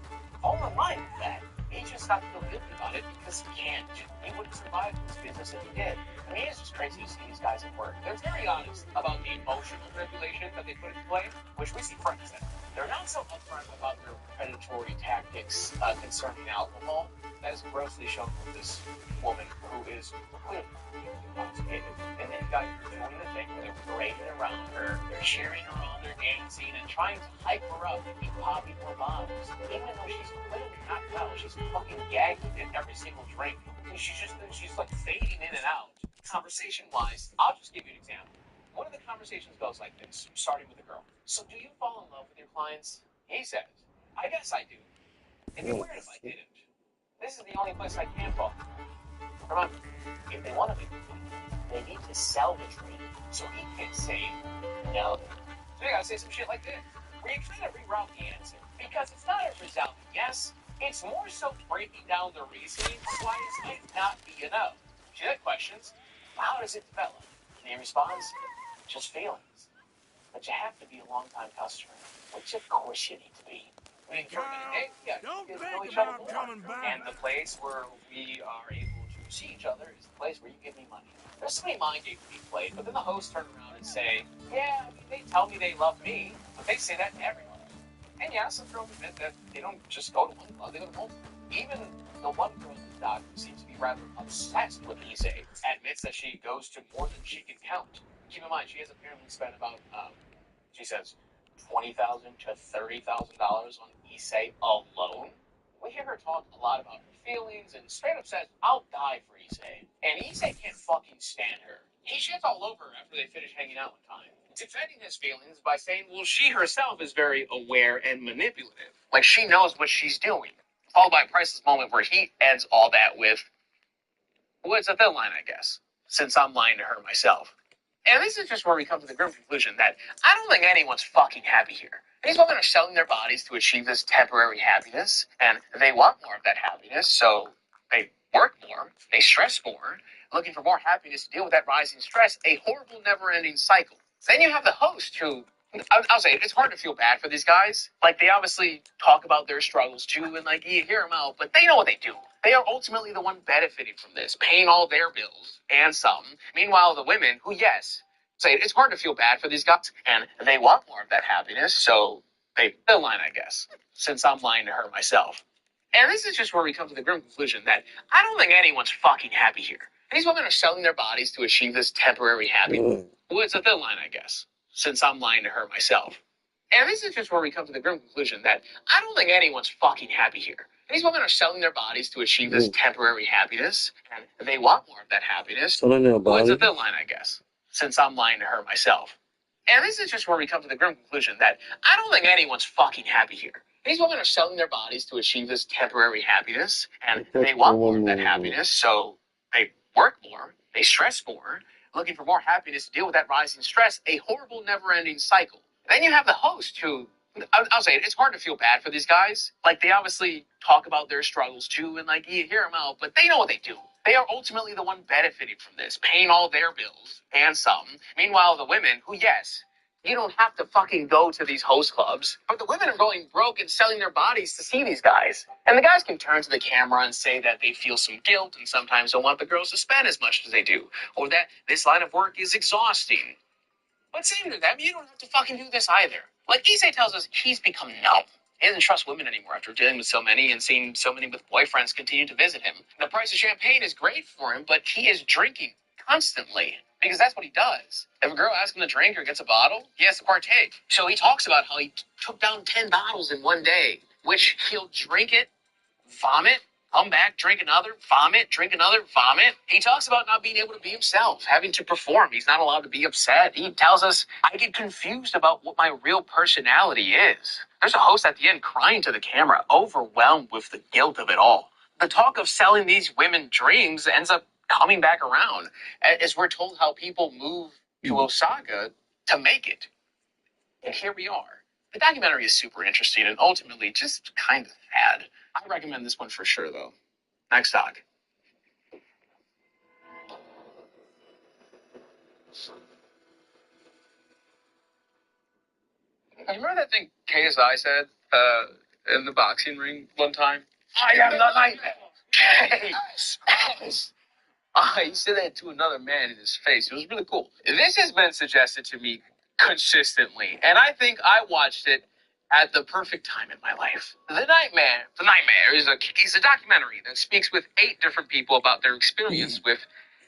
fall in line with that. He just got to feel guilty about it because he can't. He wouldn't survive this business if he did. I mean, it's just crazy to see these guys at work. They're very honest about the emotional manipulation that they put into play, which we see friends in. They're not so upfront about their predatory tactics concerning alcohol. That is grossly shown with this woman who is clearly intoxicated. And then you got her doing the thing where they're parading around her, they're cheering her on, they're dancing, and trying to hype her up and keep popping more bottles. Even though she's clearly not well, she's fucking gagging at every single drink. And she's like fading in and out. Conversation-wise, I'll just give you an example. One of the conversations goes like this, starting with a girl. So do you fall in love with your clients? He says, I guess I do. It'd be weird if I didn't. This is the only place I can fall. Remember, if they want to be with me, they need to salvage me. So he can say no. So you gotta say some shit like this, where you kind of reroute the answer. Because it's not a resounding yes, it's more so breaking down the reasoning for why this might not be enough. She had questions. How does it develop? And he responds, just feelings. But you have to be a long-time customer, which of course you need to be. I mean, for a minute, don't get to think know each other about more. coming back. And the place where we are able to see each other is the place where you give me money. There's so many mind games being played, but then the hosts turn around and say, yeah, I mean, they tell me they love me, but they say that to everyone. And yeah, some girls admit that they don't just go to one club, they go to multiple. Even the one girl in the doc who seems to be rather obsessed with Issei admits that she goes to more than she can count. Keep in mind, she has apparently spent about, she says, $20,000 to $30,000 on Issei alone. We hear her talk a lot about her feelings and straight up says, I'll die for Issei. And Issei can't fucking stand her. He shits all over her after they finish hanging out one time, defending his feelings by saying, well, she herself is very aware and manipulative. Like, she knows what she's doing. Followed by a priceless moment where he ends all that with, well, it's a thin line, I guess, since I'm lying to her myself. And this is just where we come to the grim conclusion that I don't think anyone's fucking happy here. These women are selling their bodies to achieve this temporary happiness, and they want more of that happiness, so they work more, they stress more, looking for more happiness to deal with that rising stress, a horrible, never-ending cycle. Then you have the host who, I'll say, it's hard to feel bad for these guys. Like, they obviously talk about their struggles, too, and, like, you hear them out, but they know what they do. They are ultimately the one benefiting from this, paying all their bills, and some. Meanwhile, the women, who, yes, say it's hard to feel bad for these guys, and they want more of that happiness, so they line, I guess, since I'm lying to her myself. And this is just where we come to the grim conclusion that I don't think anyone's fucking happy here. These women are selling their bodies to achieve this temporary happiness. Well, it's a thin line, I guess, since I'm lying to her myself. And this is just where we come to the grim conclusion that I don't think anyone's fucking happy here. These women are selling their bodies to achieve this temporary happiness, and they want more of that happiness. Selling their Well, it's a bodies? thin line, I guess, since I'm lying to her myself. And this is just where we come to the grim conclusion that I don't think anyone's fucking happy here. These women are selling their bodies to achieve this temporary happiness, and they want more of that happiness, so they work more, they stress more, looking for more happiness to deal with that rising stress, a horrible, never-ending cycle. Then you have the host who, I'll say it, it's hard to feel bad for these guys. Like, they obviously talk about their struggles too, and like, you hear them out, but they know what they do. They are ultimately the one benefiting from this, paying all their bills, and some. Meanwhile, the women, who, yes, you don't have to fucking go to these host clubs, but the women are going broke and selling their bodies to see these guys. And the guys can turn to the camera and say that they feel some guilt and sometimes don't want the girls to spend as much as they do, or that this line of work is exhausting. But same to them, you don't have to fucking do this either. Like Issei tells us, he's become numb. He doesn't trust women anymore after dealing with so many and seeing so many with boyfriends continue to visit him. The price of champagne is great for him, but he is drinking constantly because that's what he does. If a girl asks him to drink or gets a bottle, he has to partake. So he talks about how he took down 10 bottles in one day, which he'll drink it, vomit, come back, drink another, vomit, drink another, vomit. He talks about not being able to be himself, having to perform. He's not allowed to be upset. He tells us, I get confused about what my real personality is. There's a host at the end crying to the camera, overwhelmed with the guilt of it all. The talk of selling these women dreams ends up coming back around as we're told how people move to Osaka to make it. And here we are. The documentary is super interesting and ultimately just kind of sad. I recommend this one for sure, though. Next doc. You remember that thing KSI said in the boxing ring one time? I am the nightmare. Yes. He said that to another man in his face. It was really cool. This has been suggested to me consistently, and I think I watched it at the perfect time in my life. The Nightmare is a documentary that speaks with 8 different people about their experience with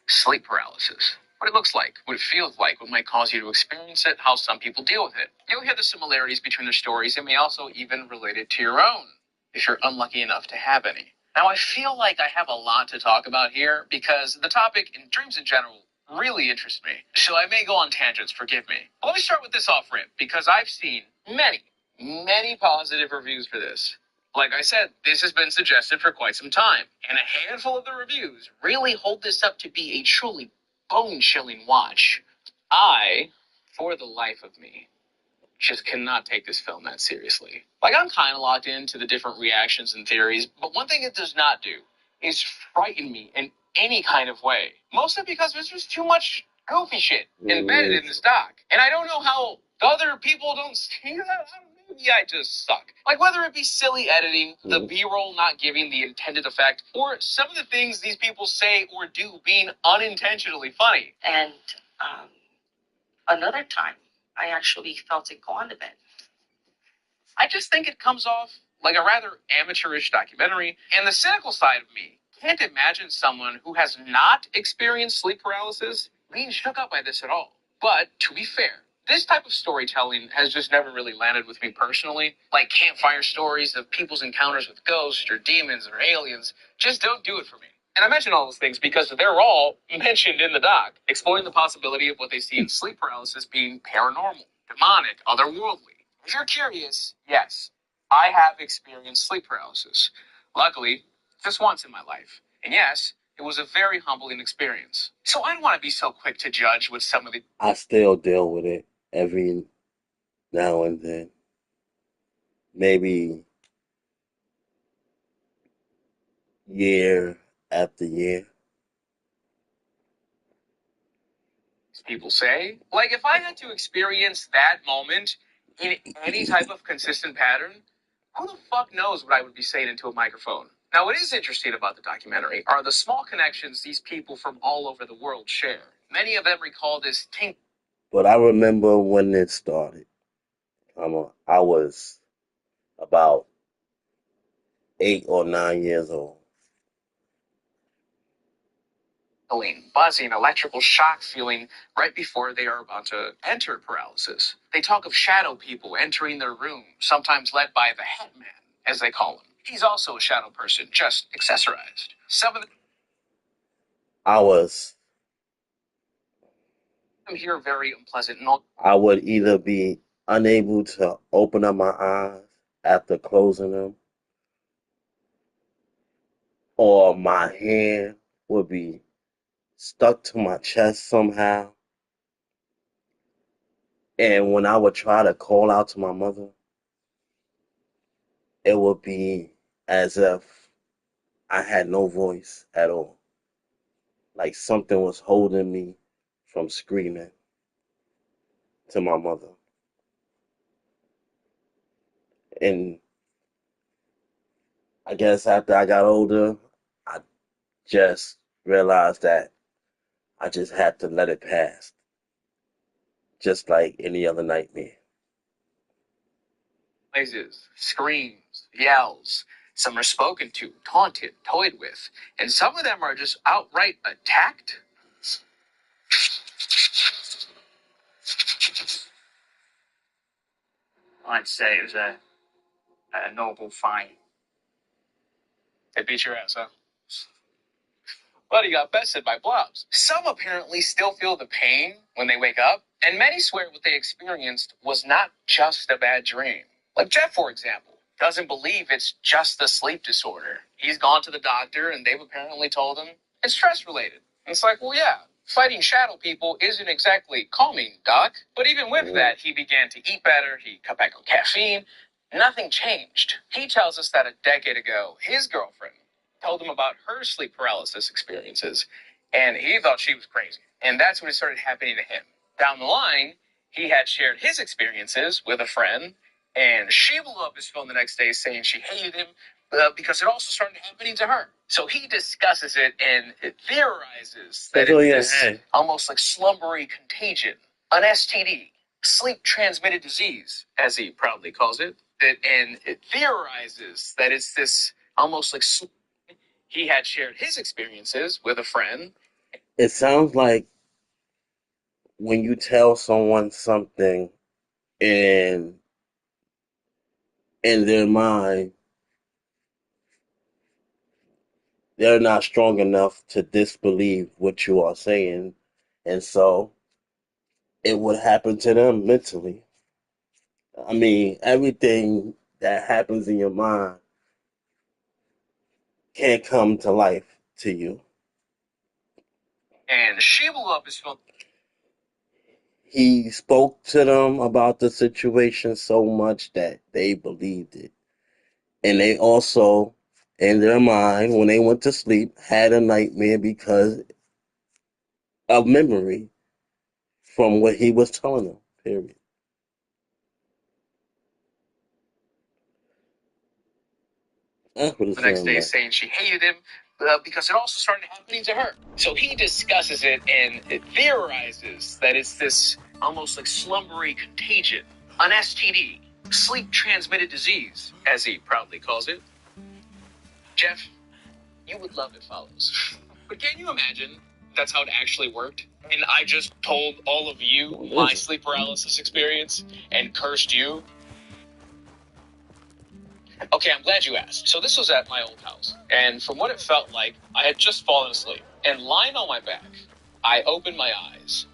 sleep paralysis. What it looks like, what it feels like, what might cause you to experience it, how some people deal with it. You'll hear the similarities between their stories and may also even relate it to your own, if you're unlucky enough to have any. Now, I feel like I have a lot to talk about here because the topic and dreams in general really interests me. So I may go on tangents, forgive me. But let me start with this off rip because I've seen many positive reviews for this. Like I said, this has been suggested for quite some time, and a handful of the reviews really hold this up to be a truly bone-chilling watch. I, for the life of me, just cannot take this film that seriously. Like, I'm kind of locked into the different reactions and theories, but one thing it does not do is frighten me in any kind of way. Mostly because there's just too much goofy shit embedded in this doc. And I don't know how other people don't see that. Maybe I just suck. Like, whether it be silly editing, the B-roll not giving the intended effect, or some of the things these people say or do being unintentionally funny. And another time, I actually felt it go on a bit. I just think it comes off like a rather amateurish documentary, and the cynical side of me can't imagine someone who has not experienced sleep paralysis being shook up by this at all. But, to be fair, this type of storytelling has just never really landed with me personally. Like campfire stories of people's encounters with ghosts or demons or aliens just don't do it for me. And I mention all those things because they're all mentioned in the doc, exploring the possibility of what they see in sleep paralysis being paranormal, demonic, otherworldly. If you're curious, yes, I have experienced sleep paralysis. Luckily, just once in my life. And yes, it was a very humbling experience. So I don't want to be so quick to judge with some of the... I still deal with it every now and then. Maybe year after year. People say. Like, if I had to experience that moment in any type of consistent pattern, who the fuck knows what I would be saying into a microphone? Now, what is interesting about the documentary are the small connections these people from all over the world share. Many of them recall this tink. But I remember when it started. I was about 8 or 9 years old. Buzzing, electrical shock feeling right before they are about to enter paralysis. They talk of shadow people entering their room, sometimes led by the headman, as they call him. He's also a shadow person, just accessorized. Some of them here are very unpleasant and all. I would either be unable to open up my eyes after closing them, or my hand would be stuck to my chest somehow. And when I would try to call out to my mother, it would be as if I had no voice at all. Like something was holding me from screaming to my mother. And I guess after I got older, I just realized that I just had to let it pass, just like any other nightmare. Noises, screams, yells. Some are spoken to, taunted, toyed with, and some of them are just outright attacked. I'd say it was a noble fight. They beat your ass, huh? But he got bested by blobs. Some apparently still feel the pain when they wake up, and many swear what they experienced was not just a bad dream. Like Jeff, for example, doesn't believe it's just a sleep disorder. He's gone to the doctor, and they've apparently told him it's stress-related. And it's like, well, yeah, fighting shadow people isn't exactly calming, Doc. But even with that, he began to eat better, he cut back on caffeine. Nothing changed. He tells us that a decade ago, his girlfriend told him about her sleep paralysis experiences, and he thought she was crazy. And that's when it started happening to him. Down the line, he had shared his experiences with a friend, and she blew up his phone the next day saying she hated him because it also started happening to her. So he discusses it and theorizes that it's this almost like slumbery contagion, an STD, sleep-transmitted disease, as he proudly calls it. And it theorizes that it's this almost like he had shared his experiences with a friend. It sounds like when you tell someone something and in their mind, they're not strong enough to disbelieve what you are saying. And so it would happen to them mentally. I mean, everything that happens in your mind can't come to life to you. And she blew up his phone. He spoke to them about the situation so much that they believed it. And they also, in their mind, when they went to sleep, had a nightmare because of memory from what he was telling them, period. That's what it The next sounds day like. saying she hated him because it also started happening to her. So he discusses it and it theorizes that it's this almost like slumbery contagion, an STD, sleep-transmitted disease, as he proudly calls it. Jeff, you would love It Follows. But can you imagine that's how it actually worked? And I just told all of you my sleep paralysis experience and cursed you? Okay, I'm glad you asked. So this was at my old house, and from what it felt like, I had just fallen asleep. And lying on my back, I opened my eyes,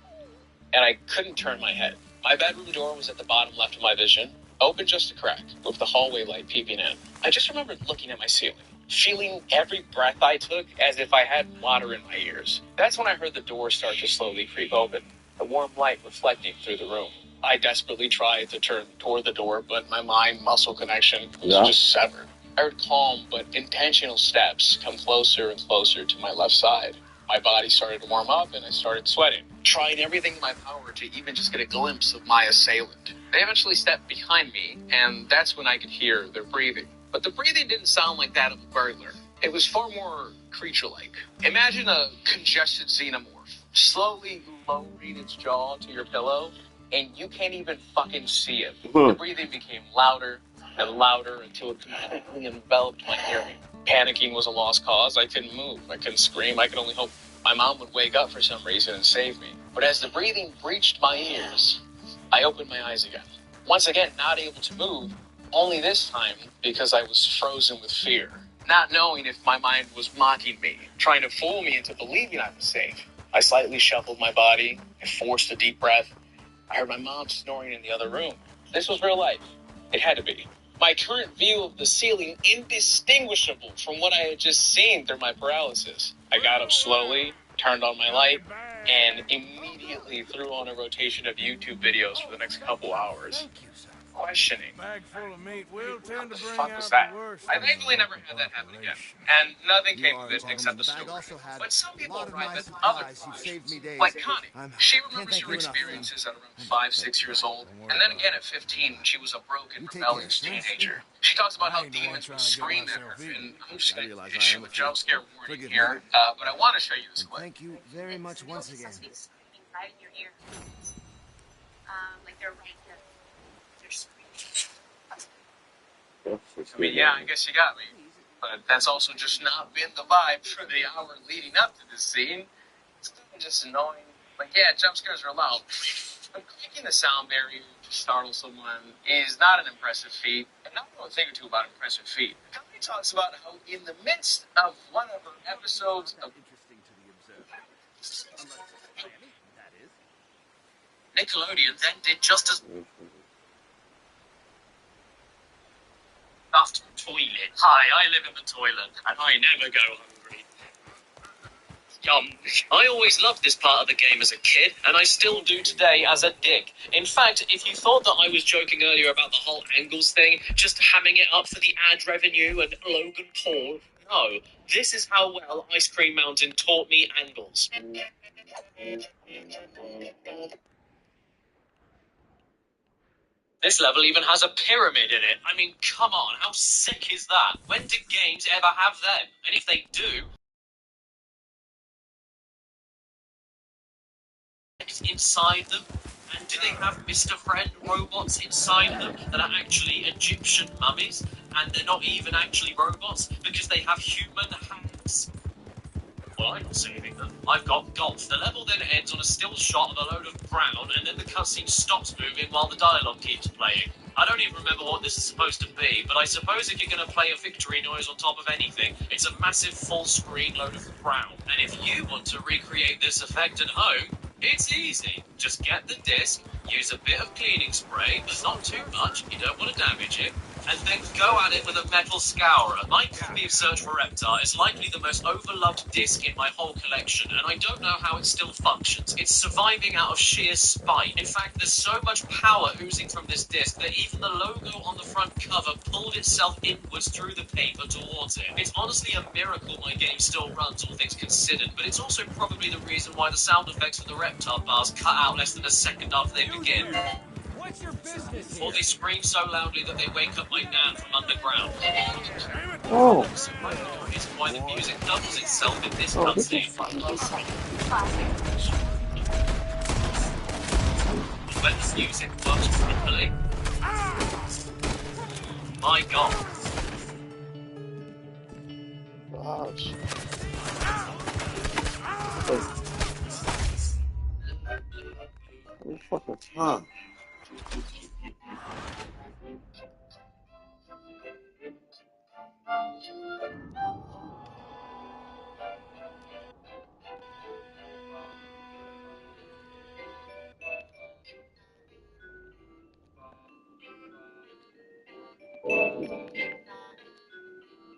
and I couldn't turn my head. My bedroom door was at the bottom left of my vision, open just a crack, with the hallway light peeping in. I just remembered looking at my ceiling, feeling every breath I took as if I had water in my ears. That's when I heard the door start to slowly creep open, the warm light reflecting through the room. I desperately tried to turn toward the door, but my mind-muscle connection was just severed. I heard calm but intentional steps come closer and closer to my left side. My body started to warm up, and I started sweating, trying everything in my power to even just get a glimpse of my assailant. They eventually stepped behind me, and that's when I could hear their breathing. But the breathing didn't sound like that of a burglar. It was far more creature-like. Imagine a congested xenomorph slowly lowering its jaw to your pillow, and you can't even fucking see it. The breathing became louder and louder until it completely enveloped my hearing. Panicking was a lost cause. I couldn't move. I couldn't scream. I could only hope my mom would wake up for some reason and save me. But as the breathing reached my ears, I opened my eyes again. Once again, not able to move, Only this time because I was frozen with fear, not knowing if my mind was mocking me, trying to fool me into believing I was safe. I slightly shuffled my body and forced a deep breath. I heard my mom snoring in the other room. This was real life. It had to be. My current view of the ceiling indistinguishable from what I had just seen through my paralysis. I got up slowly, turned on my light, and immediately threw on a rotation of YouTube videos for the next couple hours. Questioning. Bag full of meat will tend to bring Fuck out was the that? worst. I thankfully never had that happen again. And nothing came of it except the story. But some people write that other crimes, like Connie, she remembers her experiences at around 5, 6 years old, and then again at 15 when she was a broken, rebellious teenager. She talks about how demons would scream at her, and I'm just going to issue a jump scare warning here, but I want to show you this clip. Thank you very much once again. Right in your ear. Like they're right here. They're screaming. I mean, yeah, I guess you got me. But that's also just not been the vibe for the hour leading up to this scene. It's kind of just annoying. Like, yeah, jump scares are allowed. But clicking the sound barrier to startle someone is not an impressive feat. And now I know a thing or two about impressive feat. The company talks about how in the midst of one of her episodes of Nickelodeon then did just as stuffed toilet. Hi, I live in the toilet, and I never go hungry. I always loved this part of the game as a kid, and I still do today as a dick. In fact, if you thought that I was joking earlier about the whole angles thing, just hamming it up for the ad revenue and Logan Paul, no. This is how well Ice Cream Mountain taught me angles. This level even has a pyramid in it. I mean, come on, how sick is that? When do games ever have them? And if they do, inside them? And do they have Mr. Friend robots inside them that are actually Egyptian mummies? And they're not even actually robots because they have human hands? Well, I'm not saving them. I've got golf. The level then ends on a still shot of a load of brown, and then the cutscene stops moving while the dialogue keeps playing. I don't even remember what this is supposed to be, but I suppose if you're going to play a victory noise on top of anything, it's a massive full-screen load of brown. And if you want to recreate this effect at home, it's easy. Just get the disc, use a bit of cleaning spray, but not too much, you don't want to damage it, and then go at it with a metal scourer. My copy of Search for Reptar is likely the most overloved disc in my whole collection, and I don't know how it still functions. It's surviving out of sheer spite. In fact, there's so much power oozing from this disc that even the logo on the front cover pulled itself inwards through the paper towards it. It's honestly a miracle my game still runs, all things considered, but it's also probably the reason why the sound effects of the Reptar bars cut out less than a second after they begin. What's your business here? Or they scream so loudly that they wake up my nan from underground. Oh. It's why the music doubles itself in this Oh, this is cutscene. fucking When the music works properly. My God. gosh. What fucking time?